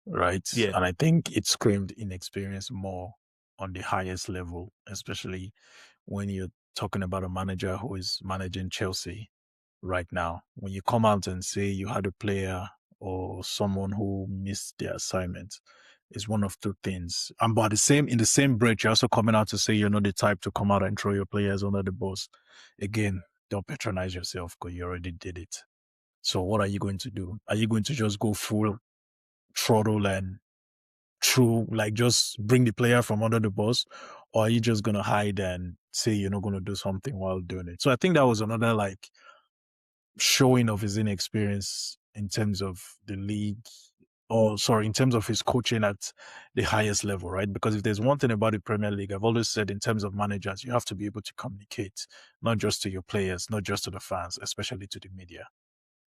right? Yeah, And I think it screamed inexperience more on the highest level, especially when you're talking about a manager who is managing Chelsea right now. When you come out and say you had a player or someone who missed their assignment, is one of two things. And but in the same breath, you're also coming out to say you're not the type to come out and throw your players under the bus. Again, don't patronize yourself because you already did it. So what are you going to do? Are you going to just go full throttle and just bring the player from under the bus, or are you just gonna hide and say you're not gonna do something while doing it? So I think that was another showing of his inexperience in terms of the league, or sorry, in terms of his coaching at the highest level, right? Because if there's one thing about the Premier League, I've always said in terms of managers, you have to be able to communicate, not just to your players, not just to the fans, especially to the media.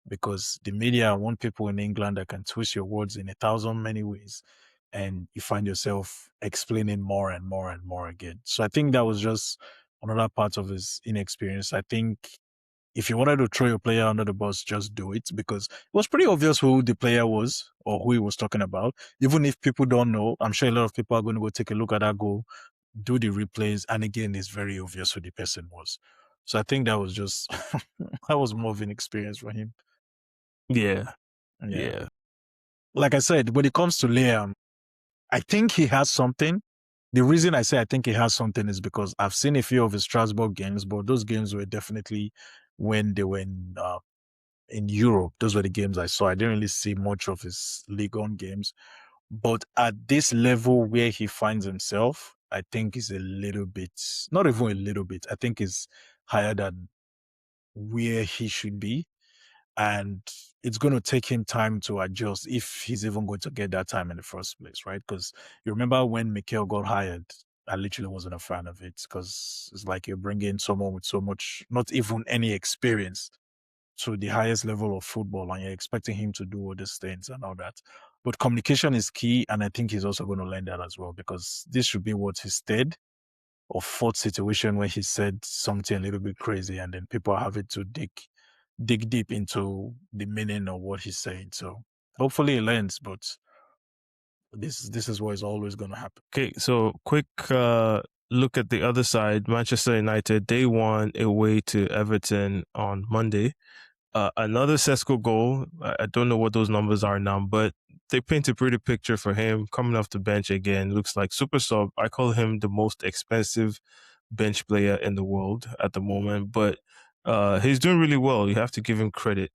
Because the media want people in England that can twist your words in 1,000 many ways. And you find yourself explaining more and more and more again. So I think that was just another part of his inexperience. I think if you wanted to throw your player under the bus, just do it, because it was pretty obvious who the player was or who he was talking about. Even if people don't know, I'm sure a lot of people are going to go take a look at that goal, do the replays, and again, it's very obvious who the person was. So I think that was just that was more of an experience for him. Yeah. Yeah. Like I said, when it comes to Liam, I think he has something. The reason I say I think he has something is because I've seen a few of his Strasbourg games, but those games were definitely when they were in Europe. Those were the games I saw. I didn't really see much of his Ligue 1 games. But at this level where he finds himself, I think he's a little bit, not even a little bit, I think he's higher than where he should be. And it's going to take him time to adjust if he's even going to get that time in the first place, right? Because you remember when Mikel got hired, I literally wasn't a fan of it, because it's like you're bringing someone with so much, not even any experience, to the highest level of football, and you're expecting him to do all these things and all that. But communication is key, and I think he's also going to learn that as well, because this should be what his third or fourth situation where he said something a little bit crazy, and then people are having to dig deep into the meaning of what he's saying. So hopefully he learns, but this is what is always going to happen. Okay, so quick look at the other side. Manchester United, they won away to Everton on Monday. Another Sesko goal. I don't know what those numbers are now, but they paint a pretty picture for him coming off the bench again. Looks like super sub. I call him the most expensive bench player in the world at the moment, but he's doing really well. You have to give him credit.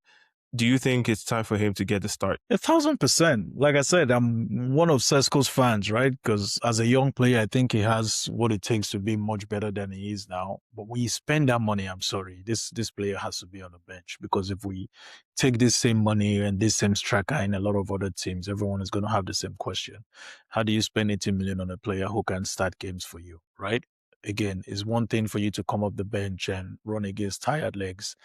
Do you think it's time for him to get the start? 1,000%. Like I said, I'm one of Sesko's fans, right? Because as a young player, I think he has what it takes to be much better than he is now. But when you spend that money, I'm sorry, this player has to be on the bench, because if we take this same money and this same striker in a lot of other teams, everyone is going to have the same question. How do you spend 80 million on a player who can start games for you, right? Again, it's one thing for you to come off the bench and run against tired legs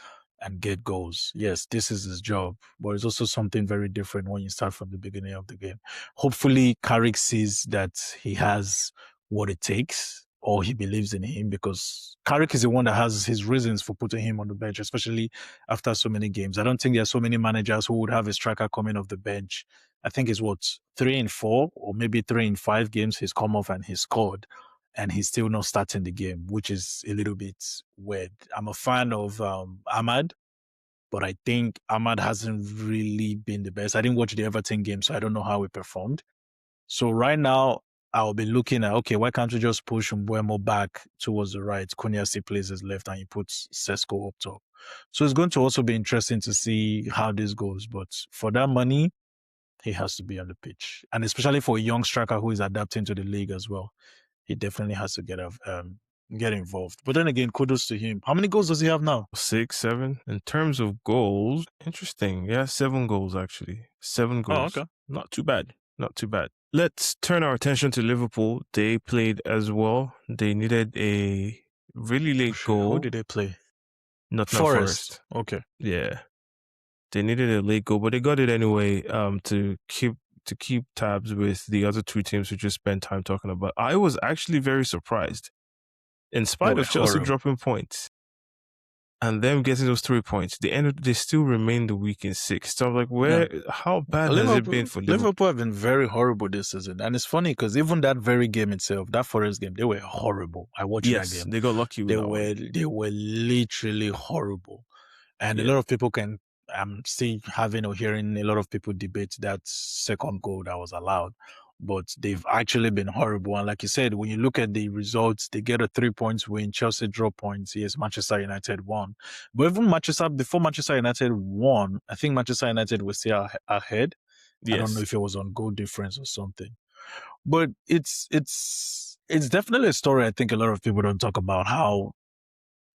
and get goals. Yes, this is his job, but it's also something very different when you start from the beginning of the game. Hopefully, Carrick sees that he has what it takes, or he believes in him, because Carrick is the one that has his reasons for putting him on the bench, especially after so many games. I don't think there are so many managers who would have a striker coming off the bench. I think it's 3 in 4 or maybe 3 in 5 games he's come off and he's scored, and he's still not starting the game, which is a little bit weird. I'm a fan of Ahmad, but I think Ahmad hasn't really been the best. I didn't watch the Everton game, so I don't know how he performed. So right now, I'll be looking at, okay, why can't we just push Mbuemo back towards the right? Konyasi plays his left and he puts Sesko up top. So it's going to also be interesting to see how this goes. But for that money, he has to be on the pitch. And especially for a young striker who is adapting to the league as well, he definitely has to get involved. But then again, kudos to him. How many goals does he have now? 6, 7. In terms of goals, interesting. Yeah, 7 goals actually. 7 goals. Oh, okay. Not too bad. Not too bad. Let's turn our attention to Liverpool. They played as well. They needed a really late goal. Who did they play? Nottingham Forest. Okay. Yeah. They needed a late goal, but they got it anyway, to keep tabs with the other two teams we just spent time talking about. I was actually very surprised. In spite of Chelsea dropping points and them getting those 3 points, they still remain the week in 6th. So I'm like, how bad has it been for Liverpool? Liverpool have been very horrible this season. And it's funny because even that very game itself, that Forest game, they were horrible. I watched that game. They got lucky with They were literally horrible. And a lot of people I'm still having or hearing a lot of people debate that second goal that was allowed. but they've actually been horrible. And like you said, when you look at the results, they get a 3 points win, Chelsea draw points, yes, Manchester United won. But even before Manchester United won, I think Manchester United was still ahead. I don't know Yes. if it was on goal difference or something. But it's definitely a story I think a lot of people don't talk about, how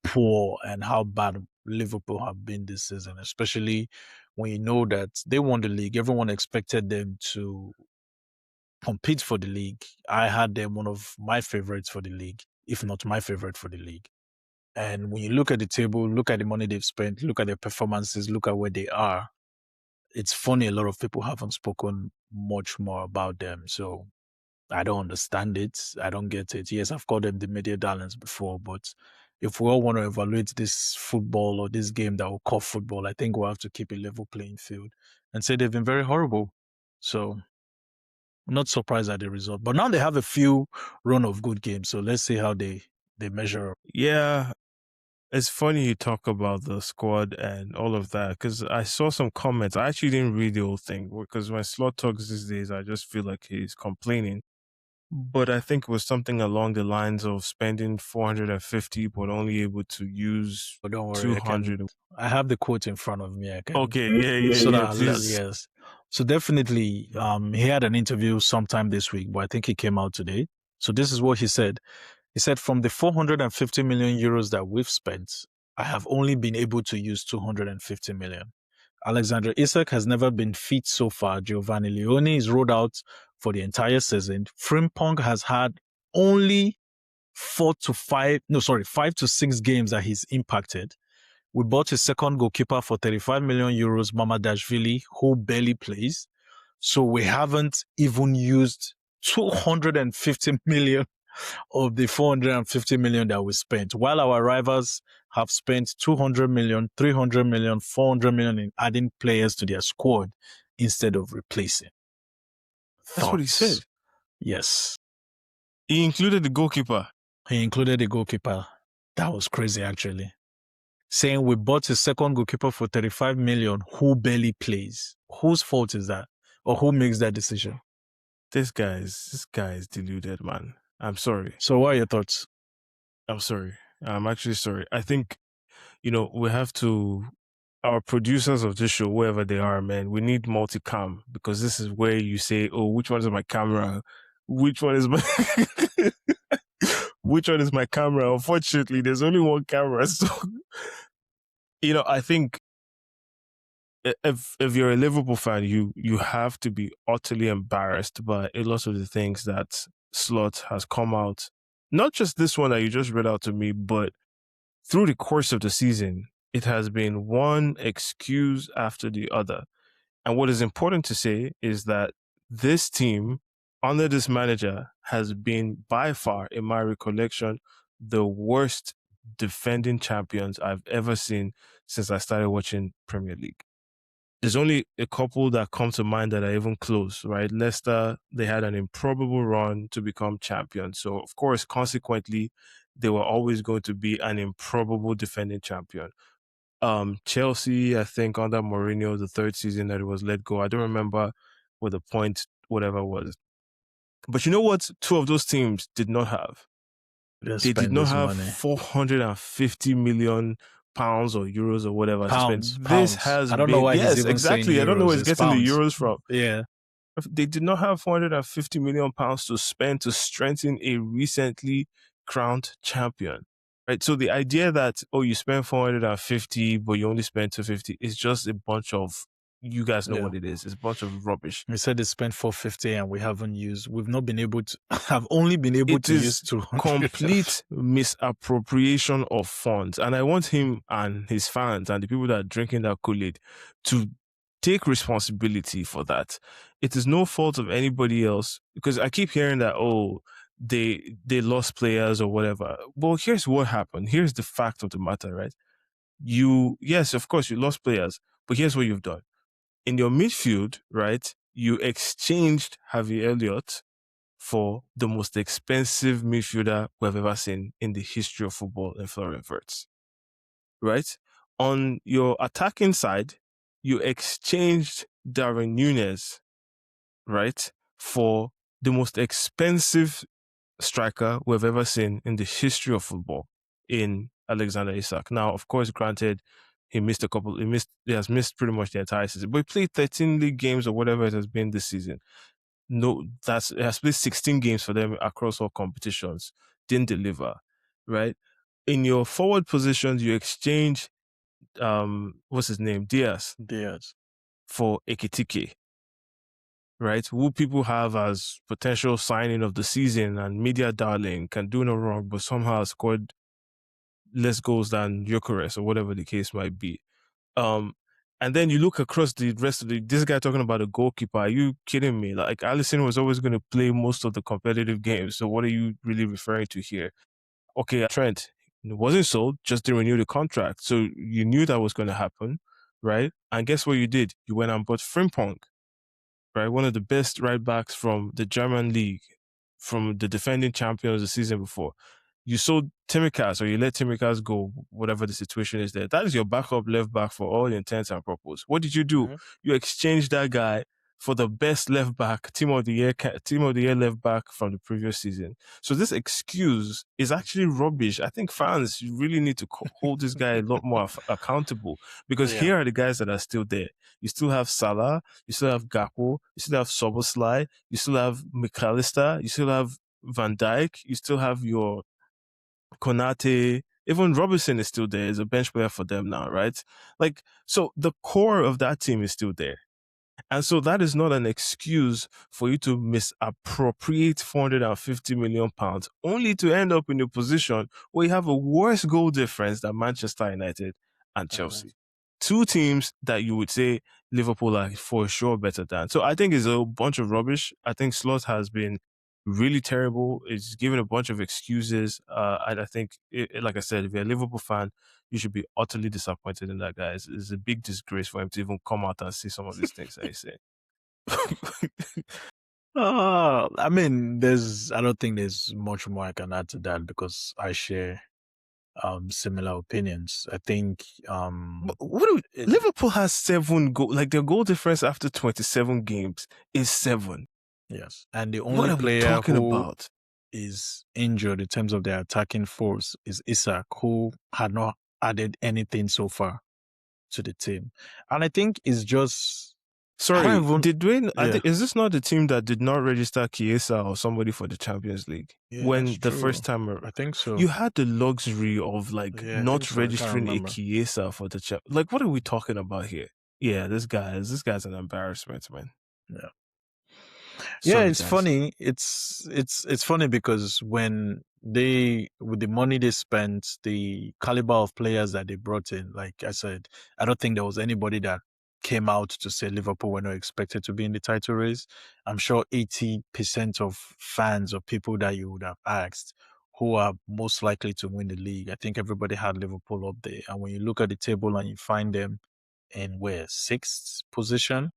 poor and how bad Liverpool have been this season, especially when you know that they won the league. Everyone expected them to compete for the league. I had them one of my favorites for the league, if not my favorite for the league. And when you look at the table, look at the money they've spent, look at their performances, look at where they are, it's funny a lot of people haven't spoken much more about them. So I don't understand it. I don't get it. Yes, I've called them the media darlings before, but if we all want to evaluate this football or this game that we call football, I think we'll have to keep a level playing field and say they've been very horrible. So I'm not surprised at the result. But now they have a few run of good games. So let's see how they measure up. Yeah, it's funny you talk about the squad and all of that because I saw some comments. I actually didn't read the whole thing because when Slot talks these days, I just feel like he's complaining. But I think it was something along the lines of spending 450 but only able to use But don't worry, 200. I have the quote in front of me. I can Okay, so yeah, that please. yes. So definitely he had an interview sometime this week, but I think he came out today. So this is what he said. He said, from the 450 million euros that we've spent, I have only been able to use 250 million. Alexander Isak has never been fit so far. Giovanni Leone is rolled out for the entire season. Frimpong has had only 5 to 6 games that he's impacted. We bought his second goalkeeper for 35 million euros, Mamadashvili, who barely plays. So we haven't even used 250 million of the 450 million that we spent, while our rivals have spent 200 million, 300 million, 400 million in adding players to their squad instead of replacing. That's what he said. Thoughts? Yes. He included the goalkeeper. He included the goalkeeper. That was crazy, actually. Saying we bought his second goalkeeper for 35 million who barely plays. Whose fault is that? Or who makes that decision? This guy is deluded, man. I'm sorry. So what are your thoughts? I'm sorry. I'm actually sorry. I think, we have to, our producers of this show, wherever they are, man, we need multicam because this is where you say, oh, which one is my camera? Which one is my, which one is my camera? Unfortunately, there's only one camera. So, I think if you're a Liverpool fan, you have to be utterly embarrassed by a lot of the things that Slot has come out. Not just this one that you just read out to me, but through the course of the season, it has been one excuse after the other. And what is important to say is that this team, under this manager, has been by far, in my recollection, the worst defending champions I've ever seen since I started watching Premier League. There's only a couple that come to mind that are even close, right? Leicester, they had an improbable run to become champions. So, of course, consequently, they were always going to be an improbable defending champion. Chelsea, I think under Mourinho, the third season that it was let go. I don't remember what the point, whatever was. But you know what? Two of those teams did not have. They did not have money. 450 million pounds or euros or whatever to spend. This has I don't been, know why yes, he's even exactly. saying I don't know where he's it's getting the pounds. euros from. Yeah. They did not have 450 million pounds to spend to strengthen a recently crowned champion. Right. So the idea that, oh, you spend 450, but you only spend 250 is just a bunch of, you guys know what it is. It's a bunch of rubbish. We said they spent 450 and we've not been able to, have only been able to use 200. Complete misappropriation of funds. And I want him and his fans and the people that are drinking that Kool-Aid to take responsibility for that. It is no fault of anybody else because I keep hearing that, oh, they lost players or whatever. Well, here's what happened. Here's the fact of the matter, right? Yes, of course, you lost players, but here's what you've done. In your midfield, right, you exchanged Harvey Elliott for the most expensive midfielder we've ever seen in the history of football in Florian Wirtz, right? On your attacking side, you exchanged Darwin Núñez, right, for the most expensive striker we've ever seen in the history of football in Alexander Isak. Now, of course, granted, he has missed pretty much the entire season, but he played 13 league games or whatever it has been this season. No, he has played 16 games for them across all competitions. Didn't deliver, right? In your forward positions, you exchange, what's his name? Diaz for Ekitike, right? Who people have as potential signing of the season and media darling, can do no wrong, but somehow scored less goals than Gyökeres or whatever the case might be. And then you look across the rest of this guy talking about a goalkeeper. Are you kidding me? Like, Alisson was always going to play most of the competitive games. So what are you really referring to here? Okay, Trent wasn't sold, just didn't renew the contract. So you knew that was going to happen, right? And guess what you did? You went and bought Frimpong, right? One of the best right backs from the German league, from the defending champions the season before. You sold Timikas, or you let Timikas go, whatever the situation is there. That is your backup left back for all intents and purposes. What did you do? Mm-hmm. You exchanged that guy for the best left back, team of the year left back from the previous season. So this excuse is actually rubbish. I think fans really need to hold this guy a lot more accountable, because here are the guys that are still there. You still have Salah, you still have Gakpo, you still have Szoboszlai, you still have McAllister, you still have Van Dijk, you still have your Konate, even Robertson is still there as a bench player for them now, right? Like, so the core of that team is still there. And so that is not an excuse for you to misappropriate £450 million only to end up in a position where you have a worse goal difference than Manchester United and Chelsea. Two teams that you would say Liverpool are for sure better than. So I think it's a bunch of rubbish. I think Slot has been really terrible. It's given a bunch of excuses. And I think, like I said, if you're a Liverpool fan, you should be utterly disappointed in that guy. It's a big disgrace for him to even come out and say some of these things that he's saying. I mean, I don't think there's much more I can add to that, because I share similar opinions. I think Liverpool has 7 goals. Like, their goal difference after 27 games is 7. Yes, and the only player who is injured in terms of their attacking force is Isak, who had not added anything so far to the team. And I think it's just... Sorry, is this not the team that did not register Chiesa or somebody for the Champions League first time around? I think so. You had the luxury of not registering a Chiesa for the Champions. Like, what are we talking about here? Yeah, this guy's an embarrassment, man. Yeah. Sorry, it's guys. Funny. It's funny because with the money they spent, the caliber of players that they brought in, like I said, I don't think there was anybody that came out to say Liverpool were not expected to be in the title race. I'm sure 80% of fans or people that you would have asked who are most likely to win the league, I think everybody had Liverpool up there. And when you look at the table and you find them in 6th position,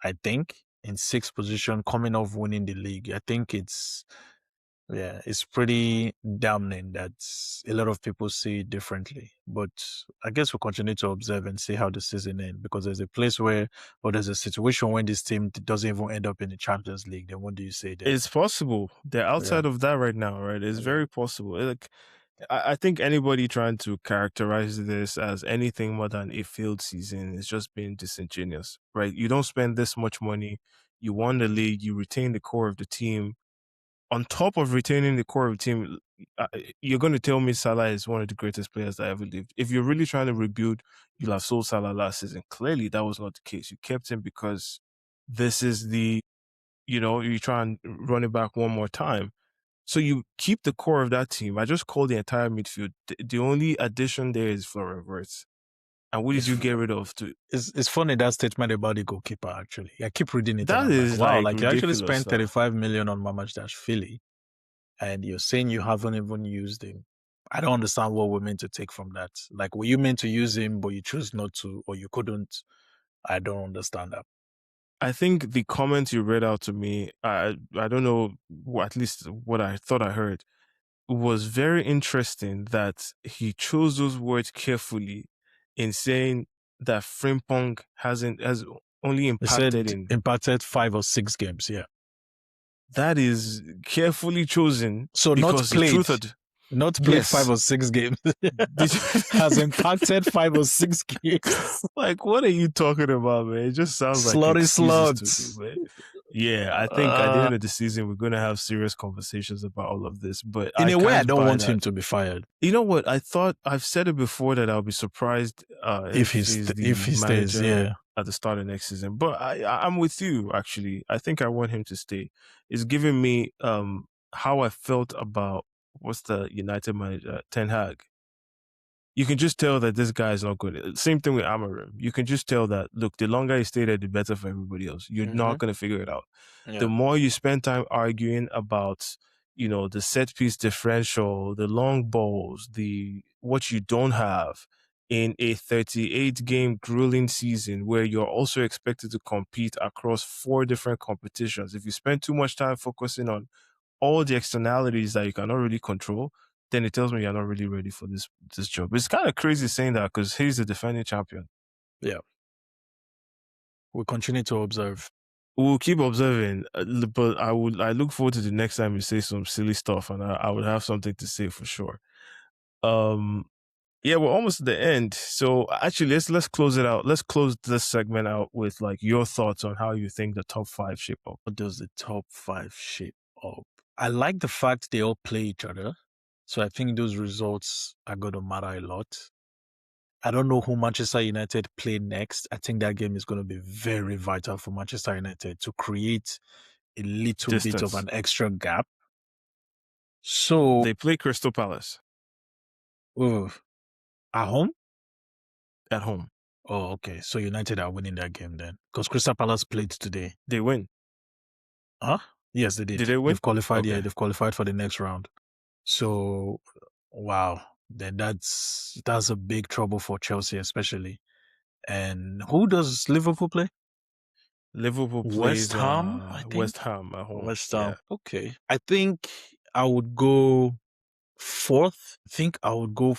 I think, in 6th position, coming off winning the league, I think it's pretty damning that a lot of people see it differently. But I guess we'll continue to observe and see how the season ends, because there's a situation when this team doesn't even end up in the Champions League. Then what do you say there? It's possible. They're outside of that right now, right? It's very possible. Like, I think anybody trying to characterize this as anything more than a failed season is just being disingenuous, right? You don't spend this much money. You won the league. You retain the core of the team. On top of retaining the core of the team, you're going to tell me Salah is one of the greatest players that ever lived. If you're really trying to rebuild, you'll have sold Salah last season. Clearly, that was not the case. You kept him because this is you try and run it back one more time. So you keep the core of that team. I just called the entire midfield. The only addition there is Florian Wirtz. And what did you get rid of? It's funny, that statement about the goalkeeper, actually. I keep reading it. That is wow, you actually spent 35 million on Mamardashvili, and you're saying you haven't even used him. I don't understand what we're meant to take from that. Like, were you meant to use him, but you chose not to, or you couldn't? I don't understand that. I think the comment you read out to me, I don't know, at least what I thought I heard, was very interesting, that he chose those words carefully in saying that Frimpong has only impacted impacted 5 or 6 games, yeah. That is carefully chosen. So because the truth of not played yes. 5 or 6 games. Has impacted 5 or 6 games. Like, what are you talking about, man? It just sounds like excuses to me, man. Yeah, I think at the end of the season, we're going to have serious conversations about all of this. But in I a way, I can't don't buy want that. him to be fired. You know what? I've said it before that I'll be surprised if he's the manager stays, at the start of next season. But I'm with you, actually. I think I want him to stay. It's giving me how I felt about what's the United manager, Ten Hag. You can just tell that this guy is not good. Same thing with Amarim. You can just tell that, look, the longer you stay there, the better for everybody else. You're not going to figure it out. Yeah. The more you spend time arguing about, the set piece differential, the long balls, what you don't have in a 38 game grueling season where you're also expected to compete across 4 different competitions. If you spend too much time focusing on all the externalities that you cannot really control, then it tells me you're not really ready for this job. It's kind of crazy saying that because he's the defending champion. Yeah. We'll continue to observe. We'll keep observing, but I look forward to the next time you say some silly stuff, and I would have something to say for sure. Yeah, we're almost at the end. So actually, let's close it out. Let's close this segment out with like your thoughts on how you think the top 5 shape up. What does the top 5 shape up? I like the fact they all play each other. So I think those results are going to matter a lot. I don't know who Manchester United play next. I think that game is going to be very vital for Manchester United to create a little bit of an extra gap. So they play Crystal Palace. At home? At home. Oh, okay. So United are winning that game then. Because Crystal Palace played today. They win. Huh? Yes, they did. Did they win? They've qualified, okay. Yeah, they've qualified for the next round. So, wow. Then that's a big trouble for Chelsea, especially. And who does Liverpool play? Liverpool plays West Ham at home. West Ham. Yeah. Okay. I think I would go 4th. I think I would go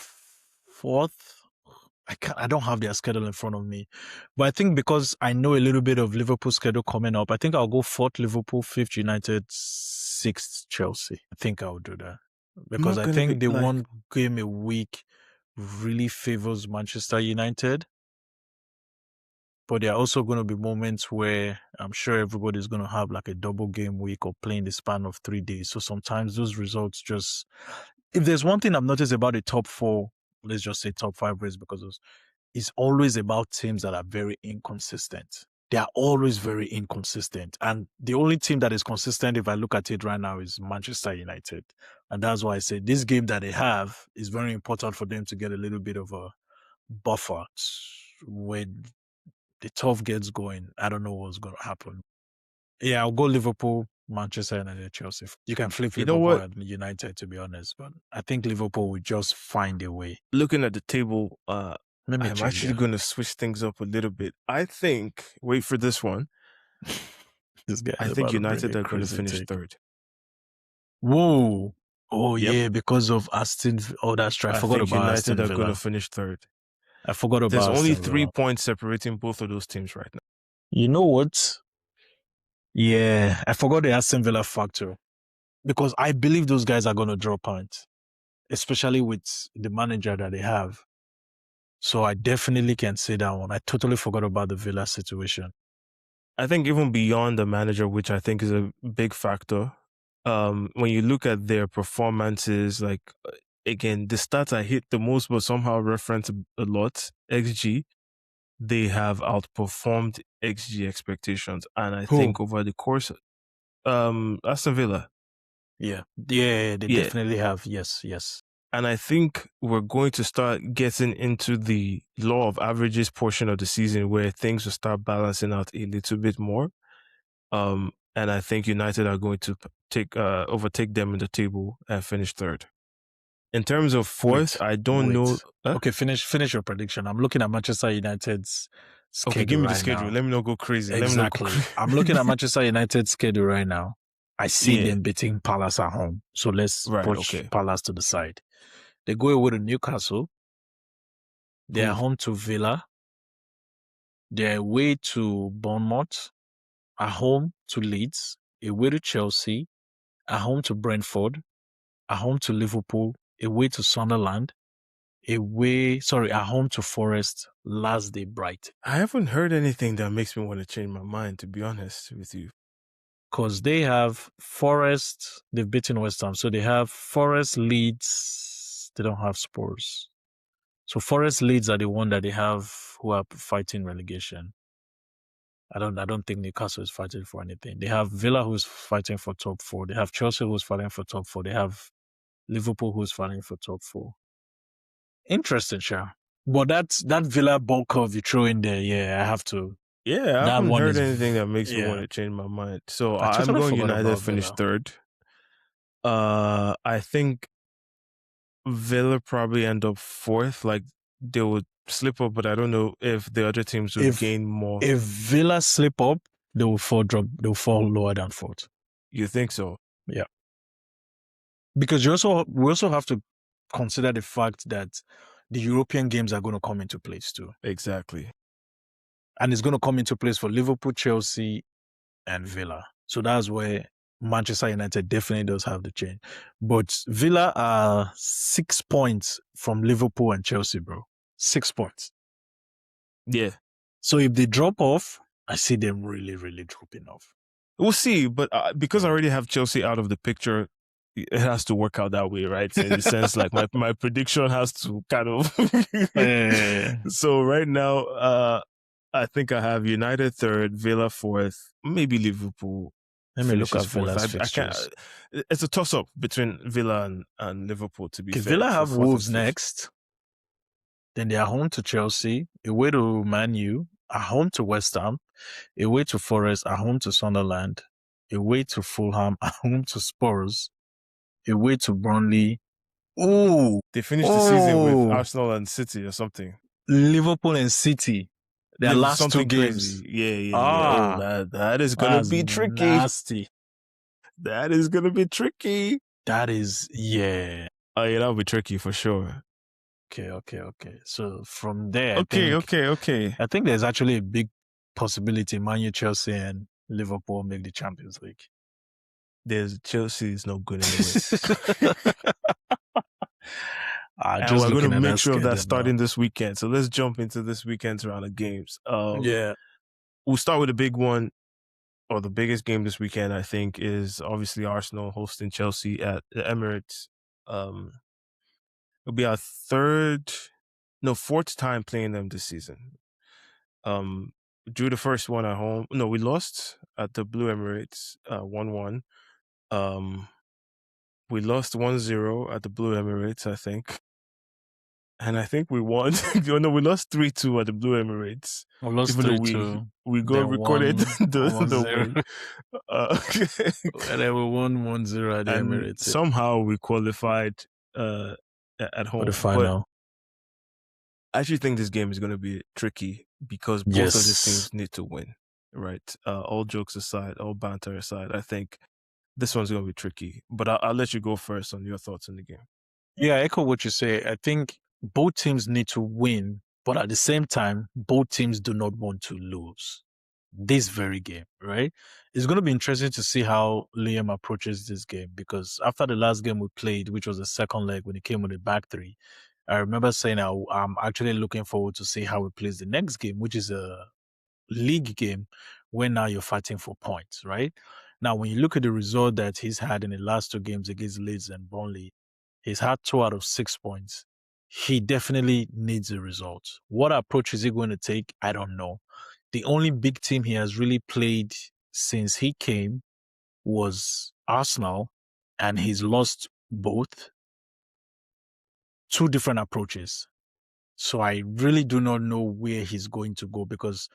4th. I don't have their schedule in front of me, but I think because I know a little bit of Liverpool's schedule coming up, I think I'll go 4th Liverpool, 5th United, 6th Chelsea. I think I'll do that because I think the one game a week really favors Manchester United. But there are also going to be moments where I'm sure everybody's going to have like a double game week or playing the span of 3 days. So sometimes those results just, if there's one thing I've noticed about the top 4, let's just say top 5 race, because it's always about teams that are very inconsistent. They are always very inconsistent. And the only team that is consistent, if I look at it right now, is Manchester United. And that's why I say this game that they have is very important for them to get a little bit of a buffer when the tough gets going. I don't know what's going to happen. Yeah, I'll go Liverpool, Manchester United, Chelsea. You can flip Liverpool and United, to be honest, but I think Liverpool will just find a way. Looking at the table, I'm actually going to switch things up a little bit. I think, wait for this one. This guy, I think United are going to finish 3rd. Whoa. Oh, yep. Yeah, because of Aston. Oh, that's right. I forgot about United Aston Villa. Are going to finish 3rd. I forgot about There's only 3 points separating both of those teams right now. You know what? Yeah, I forgot the Aston Villa factor because I believe those guys are going to draw points, especially with the manager that they have. So I definitely can say that one. I totally forgot about the Villa situation. I think even beyond the manager, which I think is a big factor, when you look at their performances, like, again, the stats I hit the most, but somehow reference a lot, XG, they have outperformed XG expectations. And I think over the course, Aston Villa. Yeah, they definitely have. Yes. And I think we're going to start getting into the law of averages portion of the season where things will start balancing out a little bit more. And I think United are going to overtake them in the table and finish 3rd. In terms of 4th, I don't know. Okay, finish your prediction. I'm looking at Manchester United's schedule. Okay, give me the right schedule. Now. Let me not go crazy. Exactly. I'm looking at Manchester United's schedule right now. I see them beating Palace at home. So let's push Palace to the side. They go away to Newcastle. They are home to Villa. They're away to Bournemouth. At home to Leeds. away to Chelsea, at home to Brentford, at home to Liverpool, away to Sunderland, at home to Forest, last day Brighton. I haven't heard anything that makes me want to change my mind, to be honest with you. Because they have Forest, they've beaten West Ham. So they have Forest, Leeds, they don't have Spurs. So Forest, Leeds are the one that they have who are fighting relegation. I don't think Newcastle is fighting for anything. They have Villa who's fighting for top 4. They have Chelsea who's fighting for top 4. They have Liverpool who's fighting for top 4. Interesting, sure. But that Villa ball curve you throw in there, yeah, I have to. Yeah, I haven't heard anything that makes me want to change my mind. So I'm going United finish third. I think Villa probably end up fourth. Like they would slip up, but I don't know if the other teams would gain more. If Villa slip up, they will fall lower than fourth. You think so? Yeah. Because we also have to consider the fact that the European games are going to come into place too. Exactly. And it's going to come into place for Liverpool, Chelsea, and Villa. So that's where Manchester United definitely does have the change. But Villa are 6 points from Liverpool and Chelsea, bro. 6 points. Yeah. So if they drop off, I see them really, really dropping off. We'll see. But because I already have Chelsea out of the picture, it has to work out that way, right? In the sense, like my prediction has to kind of. So right now, I think I have United third, Villa fourth, maybe Liverpool. Let me look at Villa's fixtures. It's a toss-up between Villa and Liverpool, to be fair. Villa have Wolves next. Then they are home to Chelsea, away to Man U, at home to West Ham, away to Forest, at home to Sunderland, away to Fulham, at home to Spurs, away to Burnley. Oh, they finished the season with Arsenal and City or something. Liverpool and City. Their last 2 games. Yeah. Oh, that is going to be tricky. Nasty. That is going to be tricky. That is, yeah. Oh, yeah, that'll be tricky for sure. Okay. So from there, okay. I think there's actually a big possibility Man U, Chelsea, and Liverpool make the Champions League. Chelsea is no good anyway. And we're going to make sure of that starting this weekend. So let's jump into this weekend's round of games. Yeah. We'll start with the big one, or the biggest game this weekend, I think, is obviously Arsenal hosting Chelsea at the Emirates. It'll be our fourth time playing them this season. Drew the first one at home. No, we lost at the Blue Emirates 1-1. We lost 1-0 at the Blue Emirates, I think. And I think we won. No, we lost 3-2 at the Blue Emirates. We lost 3-2. We recorded the win. And then we won 1-0 at the Emirates. Somehow we qualified at home. For the final. But I actually think this game is going to be tricky because both of these teams need to win, right? All jokes aside, all banter aside, I think this one's going to be tricky. But I'll let you go first on your thoughts on the game. Yeah, I echo what you say. I think both teams need to win, but at the same time, both teams do not want to lose this very game, right? It's going to be interesting to see how Liam approaches this game, because after the last game we played, which was the second leg when he came with the back three, I remember saying I'm actually looking forward to see how he plays the next game, which is a league game where now you're fighting for points, right? Now, when you look at the result that he's had in the last 2 games against Leeds and Burnley, he's had 2 out of 6 points. He definitely needs a result. What approach is he going to take? I don't know. The only big team he has really played since he came was Arsenal, and he's lost both. 2 different approaches. So I really do not know where he's going to go, because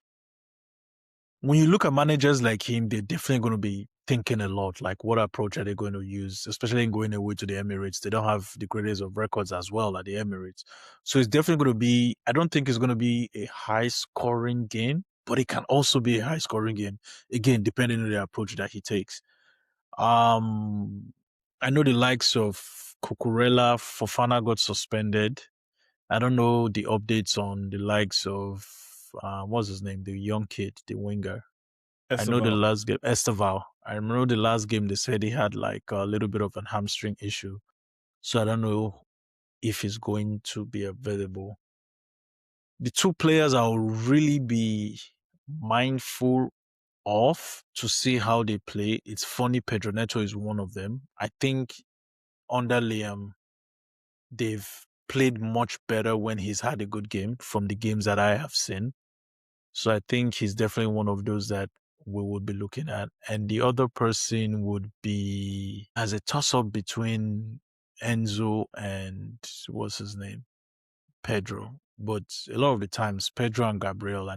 when you look at managers like him, they're definitely going to be thinking a lot, like what approach are they going to use, especially in going away to the Emirates. They don't have the greatest of records as well at the Emirates. So it's definitely going to be, I don't think it's going to be a high scoring game, but it can also be a high scoring game, again, depending on the approach that he takes. I know the likes of Cucurella, Fofana got suspended. I don't know the updates on the likes of, what's his name, the young kid, the winger. I know the Esteval. last game, Esteval. I remember the last game they said he had like a little bit of an hamstring issue. So I don't know if he's going to be available. The two players I'll really be mindful of to see how they play. It's funny, Pedro Neto is one of them. I think under Liam, they've played much better when he's had a good game from the games that I have seen. So I think he's definitely one of those that we would be looking at. And the other person would be as a toss up between Enzo and what's his name? Pedro. But a lot of the times, Pedro and Gabriel,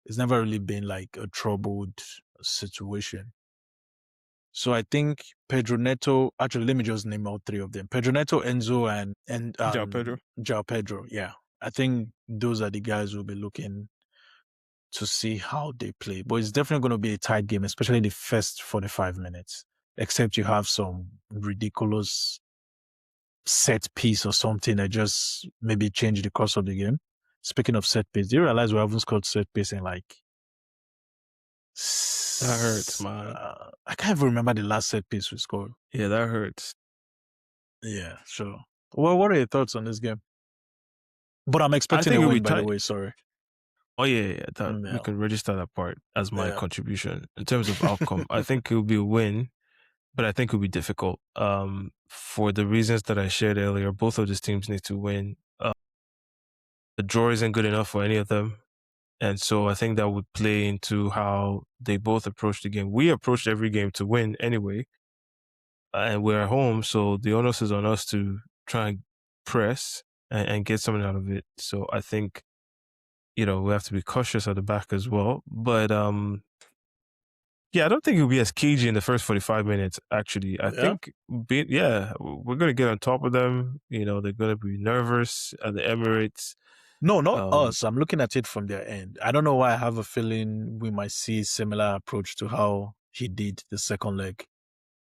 it's never really been like a troubled situation. So I think Pedro Neto, actually, let me just name all three of them. Pedro Neto, Enzo, and João Pedro. João Pedro. Yeah. I think those are the guys we'll be looking to see how they play. But it's definitely going to be a tight game, especially the first 45 minutes, except you have some ridiculous set piece or something that just maybe change the course of the game. Speaking of set piece, do you realize we haven't scored set piece in like That hurts, man. I can't even remember the last set piece we scored. Yeah, that hurts. Yeah, sure. Well, what are your thoughts on this game? But I'm I expecting think a it'll be win, by the tight. way. Sorry. Oh yeah, that we Yeah. can register that part as my Yeah. contribution in terms of outcome. I think it'll be a win, but I think it'll be difficult. For the reasons that I shared earlier, both of these teams need to win. The draw isn't good enough for any of them. And so I think that would play into how they both approach the game. We approached every game to win anyway, and we're at home, so the onus is on us to try and press and get something out of it. So I think, we have to be cautious at the back as well. But yeah, I don't think it'll be as cagey in the first 45 minutes, actually. I think, we're going to get on top of them. They're going to be nervous at the Emirates. No, not us. I'm looking at it from their end. I don't know why I have a feeling we might see a similar approach to how he did the second leg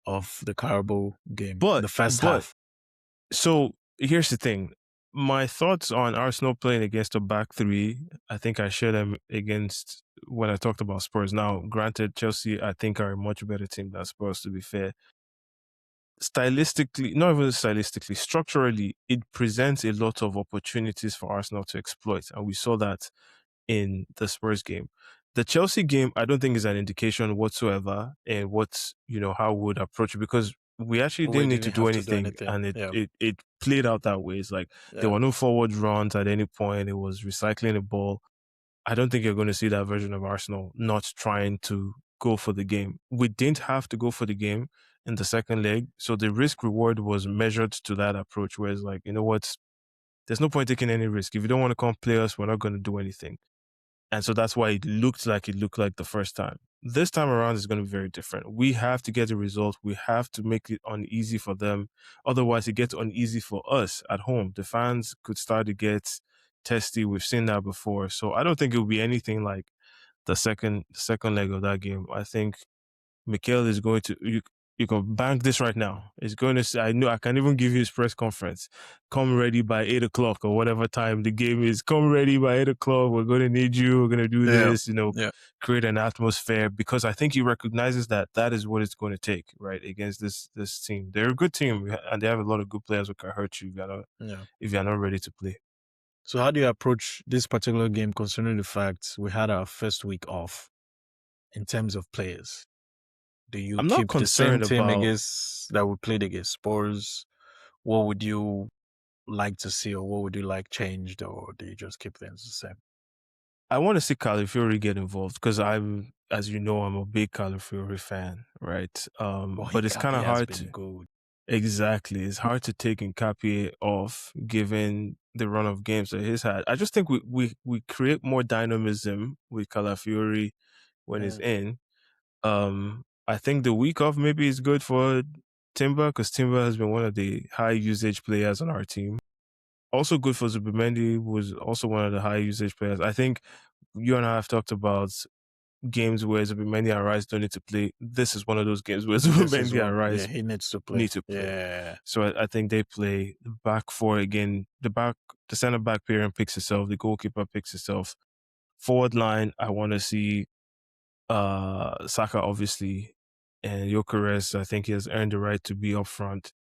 of the Carabao game, the first half. So here's the thing. My thoughts on Arsenal playing against a back three, I think I share them against when I talked about Spurs. Now, granted, Chelsea, I think, are a much better team than Spurs, to be fair. Stylistically, not even stylistically, structurally, it presents a lot of opportunities for Arsenal to exploit. And we saw that in the Spurs game. The Chelsea game, I don't think is an indication whatsoever in how we would approach it, because we actually didn't need to do anything, and it played out that way. It's like there were no forward runs at any point. It was recycling the ball. I don't think you're going to see that version of Arsenal not trying to go for the game. We didn't have to go for the game in the second leg, so the risk reward was measured to that approach, where it's like, you know what, there's no point taking any risk. If you don't want to come play us, we're not going to do anything. And so that's why it looked like the first time. This time around is going to be very different. We have to get a result. We have to make it uneasy for them. Otherwise, it gets uneasy for us at home. The fans could start to get testy. We've seen that before. So I don't think it will be anything like the second leg of that game. I think Mikel is going to, you can bank this right now. It's going to say, I know I can even give you his press conference. Come ready by 8 o'clock or whatever time the game is. Come ready by 8 o'clock. We're going to need you. We're going to do this, create an atmosphere, because I think he recognizes that is what it's going to take, right? Against this team. They're a good team and they have a lot of good players who can hurt you if you're not ready to play. So how do you approach this particular game, considering the fact we had our first week off in terms of players? Do you keep the same team that we played against Spurs? What would you like to see, or what would you like changed, or do you just keep things the same? I want to see Calafiori get involved, because as you know, I'm a big Calafiori fan, right? But it's kind of hard to good. Exactly. It's hard to take Nkapie off given the run of games that he's had. I just think we create more dynamism with Calafiori when he's in. I think the week off maybe is good for Timber, because Timber has been one of the high usage players on our team. Also good for Zubimendi, who was also one of the high usage players. I think you and I have talked about games where Zubimendi and Rice don't need to play. This is one of those games where Zubimendi and Rice he needs to play. Yeah. So I think they play the back four again. The center back pairing picks itself. The goalkeeper picks itself. Forward line, I want to see Saka obviously, and Gyökeres, I think he has earned the right to be up front.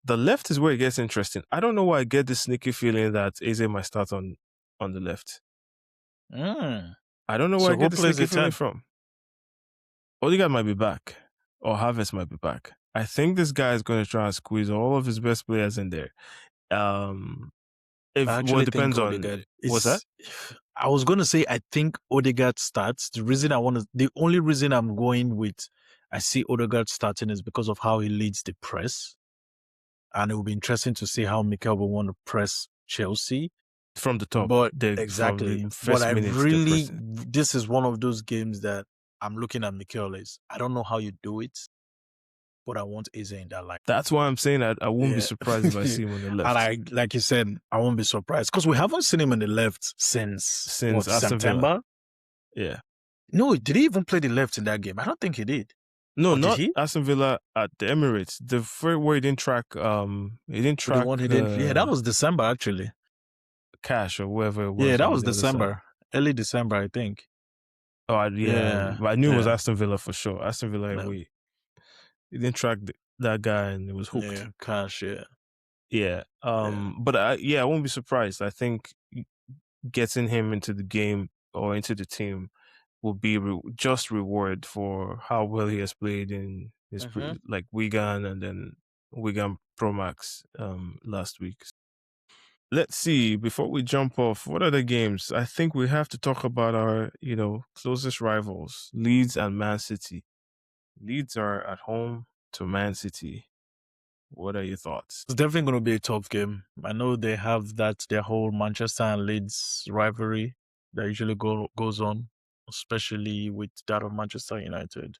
The left is where it gets interesting. I don't know why I get this sneaky feeling that Eze might start on the left. I don't know where So I get who the plays sneaky the feeling 10? from. Odegaard might be back, or Havertz might be back. I think this guy is going to try and squeeze all of his best players in there. I If actually it think depends on Odegaard what's that. is. I was going to say I think Odegaard starts. The only reason I'm going with I see Odegaard starting is because of how he leads the press, and it will be interesting to see how Mikel will want to press Chelsea. From the top, But from exactly, the but first minute, they're pressing. this is one of those games that I'm looking at Mikel is. I don't know how you do it, but I want Eze in that line. That's why I'm saying I won't be Yeah. surprised if I see him on the And left. like you said, I won't be surprised because we haven't seen him on the left since what, Aston Villa. September? Yeah. No, did he even play the left in that game? I don't think he did. No, Or did not he? Aston Villa at the Emirates. The first where he didn't track The one he didn't. Yeah, that was December actually. Cash or whoever it Yeah, was that on was the other side. December, early December, I think. Oh yeah, but I knew it was yeah. Aston Villa for sure. Aston Villa No. away. He didn't track that guy and it was hooked. Yeah, Cash. Yeah. Yeah. But I won't be surprised. I think getting him into the game or into the team will be just reward for how well he has played in his like Wigan and then Wigan Pro Max last week. Let's see, before we jump off, what other games? I think we have to talk about our, closest rivals, Leeds and Man City. Leeds are at home to Man City. What are your thoughts? It's definitely going to be a tough game. I know they have their whole Manchester and Leeds rivalry that usually goes on, especially with that of Manchester United.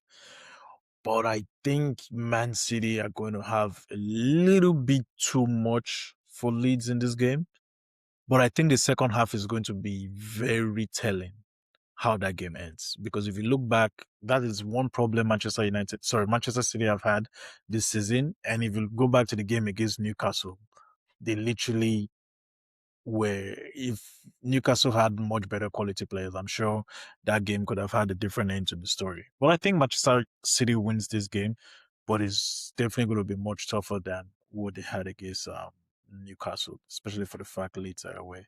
But I think Man City are going to have a little bit too much for Leeds in this game. But I think the second half is going to be very telling how that game ends. Because if you look back, that is one problem Manchester City have had this season. And if you go back to the game against Newcastle, they literally if Newcastle had much better quality players, I'm sure that game could have had a different end to the story. But I think Manchester City wins this game, but it's definitely going to be much tougher than what they had against Newcastle, especially for the fact Leeds are away.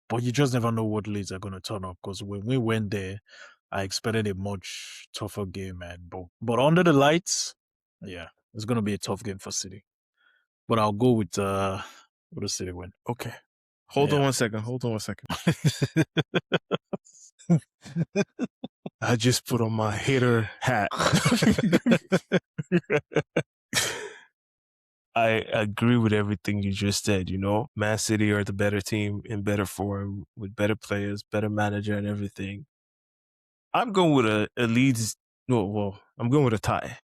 But you just never know what Leeds are going to turn up because when we went there, I expected a much tougher game, man. But under the lights, yeah, it's going to be a tough game for City. But I'll go with the City win. Okay. Hold on one second. I just put on my hater hat. I agree with everything you just said. Man City are the better team in better form with better players, better manager and everything. I'm going with a Leeds. Well, I'm going with a tie.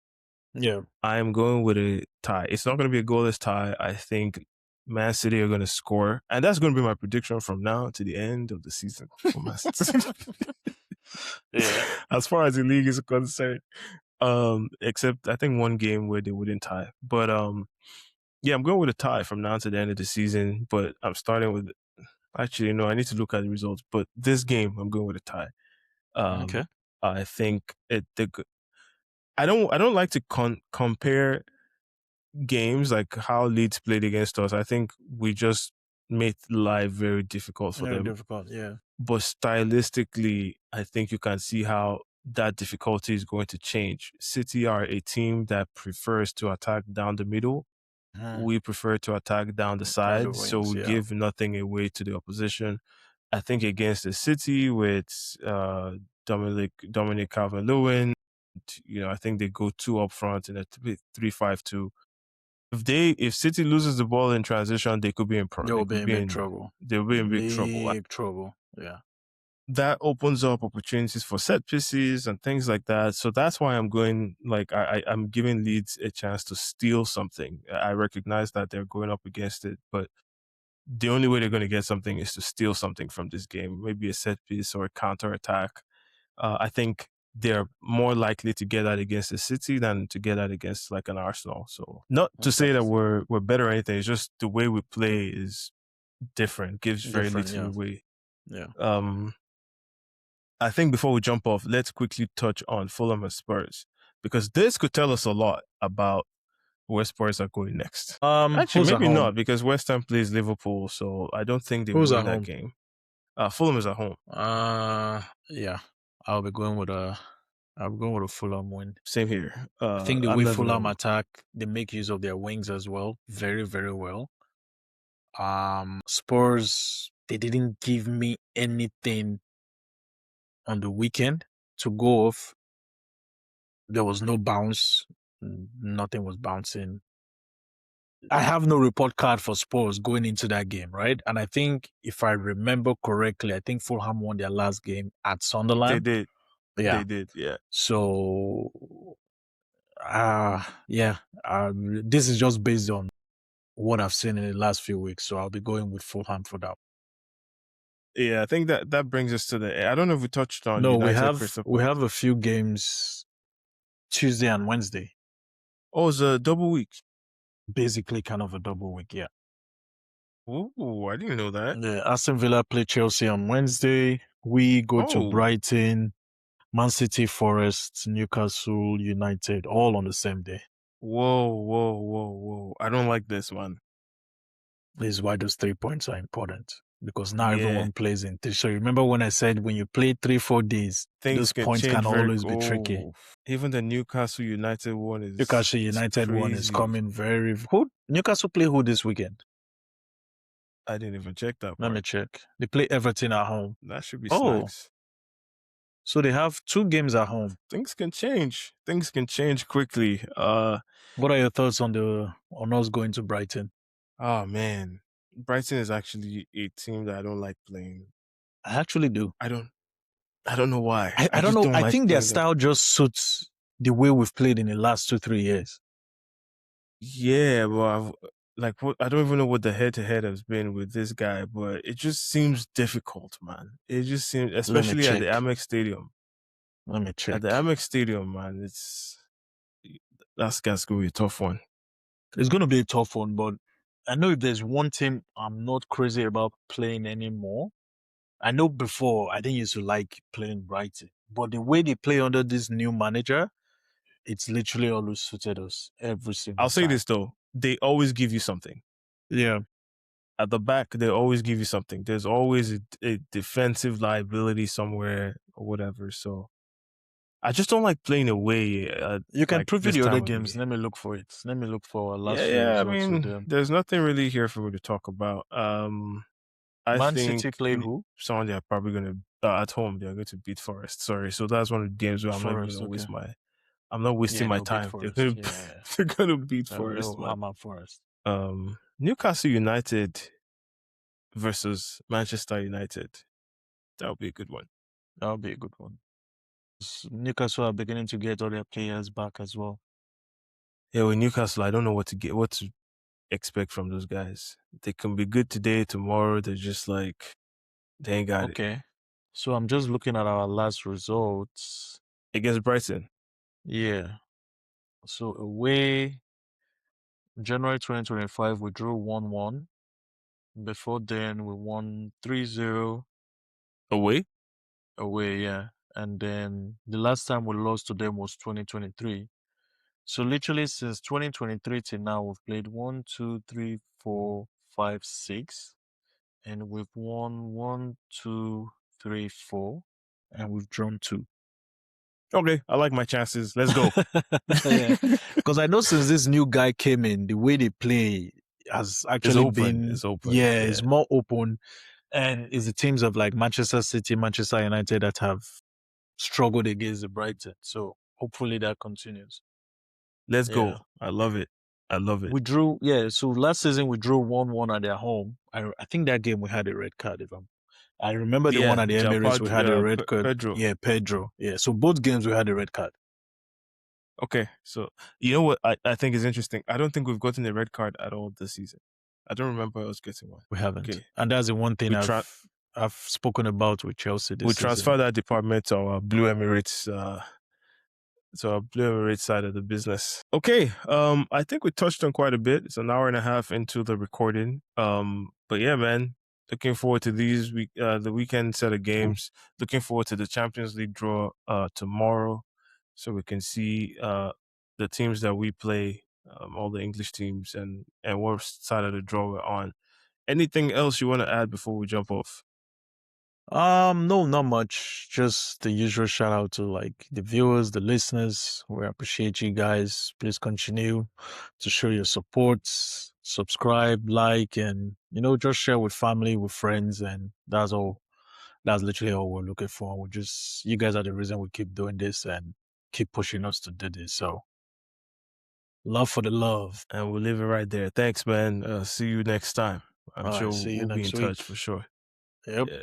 Yeah. I am going with a tie. It's not going to be a goalless tie. I think Man City are going to score. And that's going to be my prediction from now to the end of the season for Man City. Yeah. As far as the league is concerned. Except I think one game where they wouldn't tie. But yeah, I'm going with a tie from now to the end of the season. But I'm starting with actually no, I need to look at the results. But this game, I'm going with a tie. Okay. I think I don't like to compare games like how Leeds played against us. I think we just made life very difficult for them. Difficult, yeah. But stylistically, I think you can see how that difficulty is going to change. City are a team that prefers to attack down the middle. We prefer to attack down the sides, so we give nothing away to the opposition. I think against the City with Dominic Calvert-Lewin, I think they go two up front in a 3-5-2. If City loses the ball in transition, they could be in They'll be in big trouble. They'll be in big trouble. Big trouble. Yeah. That opens up opportunities for set pieces and things like that. So that's why I'm going, I'm giving Leeds a chance to steal something. I recognize that they're going up against it, but the only way they're going to get something is to steal something from this game, maybe a set piece or a counter attack. I think they're more likely to get that against the City than to get that against like an Arsenal. So not to say that we're better or anything. It's just the way we play is different. Gives very little away. Yeah. I think before we jump off, let's quickly touch on Fulham and Spurs, because this could tell us a lot about where Spurs are going next. Actually, Who's at maybe home? not, because West Ham plays Liverpool, so I don't think they Who's win at that home? game. Fulham is at home. Yeah, I'll be going with a Fulham win. Same here. I think the I'm way never Fulham gonna. attack, they make use of their wings as well, very very well. Spurs, they didn't give me anything on the weekend to go off. There was no bounce, nothing was bouncing. I have no report card for Spurs going into that game, right? And I think if I remember correctly, I think Fulham won their last game at They Sunderland. did. Yeah. They did. Yeah. So, yeah, this is just based on what I've seen in the last few weeks. So I'll be going with Fulham for that. Yeah, I think that brings us to the. I don't know if we touched on No, United Crystal. we have a few games Tuesday and Wednesday. Oh, it's a double week. Basically, kind of a double week. Yeah. Ooh, I didn't know that. Yeah. Aston Villa play Chelsea on Wednesday. We go to Oh, Brighton, Man City, Forest, Newcastle, United, all on the same day. whoa! I don't like this one. This is why those 3 points are important, because now Yeah. everyone plays in three. So remember when I said when you play 3-4 days, Things those can points change can very. always be tricky. Oh, even the Newcastle United one is. Newcastle It's United one is crazy. coming very. Who Newcastle play who this weekend? I didn't even check that Let part. me check. They play Everton at home. That should be Oh, snacks. so they have 2 games at home. Things can change. Things can change quickly. What are your thoughts on us going to Brighton? Oh man, Brighton is actually a team that I don't like playing. I actually do. I don't know why. I don't just know. don't I like think their playing them. style just suits the way we've played in the last 2-3 years. Yeah, but I don't even know what the head-to-head has been with this guy, but it just seems difficult, man. It just seems, especially at the check. Amex Stadium. Let me check. At the Amex Stadium, man, that's gonna be a tough one. It's going to be a tough one, but I know if there's one team I'm not crazy about playing anymore. I know before I didn't used to like playing Brighton, but the way they play under this new manager, it's literally always suited us every single I'll say time. this though, they always give you something. Yeah. At the back, they always give you something. There's always a defensive liability somewhere or whatever. So I just don't like playing away. You can Like preview this the other time of games. year. Let me look for it. Let me look for our last few Yeah. I results with mean, them. there's nothing really here for me to talk about. I Man think City play who? someone they're probably gonna at home they're going to beat Forest. Sorry, so that's one of the games where I'm not even Forest, gonna okay. waste my. I'm not wasting Yeah, my they'll beat time. Forest. They're Yeah. gonna beat Forest, They'll man. hammer Forest. Newcastle United versus Manchester United. That would be a good one. That'll be a good one. Newcastle are beginning to get all their players back as well. Yeah, with Newcastle, I don't know what to expect from those guys. They can be good today, tomorrow they're just like they ain't got it. Okay. So I'm just looking at our last results. Against Brighton. Yeah. So away, January 2025, we drew 1-1. Before then, we won 3-0 Away? away, yeah. And then the last time we lost to them was 2023. So literally since 2023 till now, we've played 1, 2, 3, 4, 5, 6. And we've won 1, 2, 3, 4. And we've drawn 2. Okay, I like my chances. Let's go. Yeah. Because I know since this new guy came in, the way they play has actually been It's open. Yeah, it's more open. And it's the teams of like Manchester City, Manchester United that have struggled against the Brighton. So hopefully that continues. Let's Yeah. go. I love it. We drew, so last season we drew 1-1 at their home. I think that game we had a red card. I remember the one at the Emirates we had a red card. Pedro. Yeah, Pedro. Yeah, so both games we had a red card. Okay, so you know what I think is interesting? I don't think we've gotten a red card at all this season. I don't remember us getting one. We haven't. Okay. And that's the one thing I've spoken about with Chelsea this season. We transfer that department to our Blue Emirates side of the business. Okay, I think we touched on quite a bit. It's an hour and a half into the recording. But yeah, man, looking forward to the weekend set of games. Looking forward to the Champions League draw tomorrow, so we can see the teams that we play, all the English teams, and what side of the draw we're on. Anything else you want to add before we jump off? No, not much. Just the usual shout out to like the viewers, the listeners. We appreciate you guys. Please continue to show your support, subscribe, like, and just share with family, with friends, and that's all. That's literally all we're looking for. You guys are the reason we keep doing this and keep pushing us to do this. So, love for the love. And we'll leave it right there. Thanks, man. See you next time. I'm All sure right, see you we'll be next in week. touch for sure. Yep. Yeah.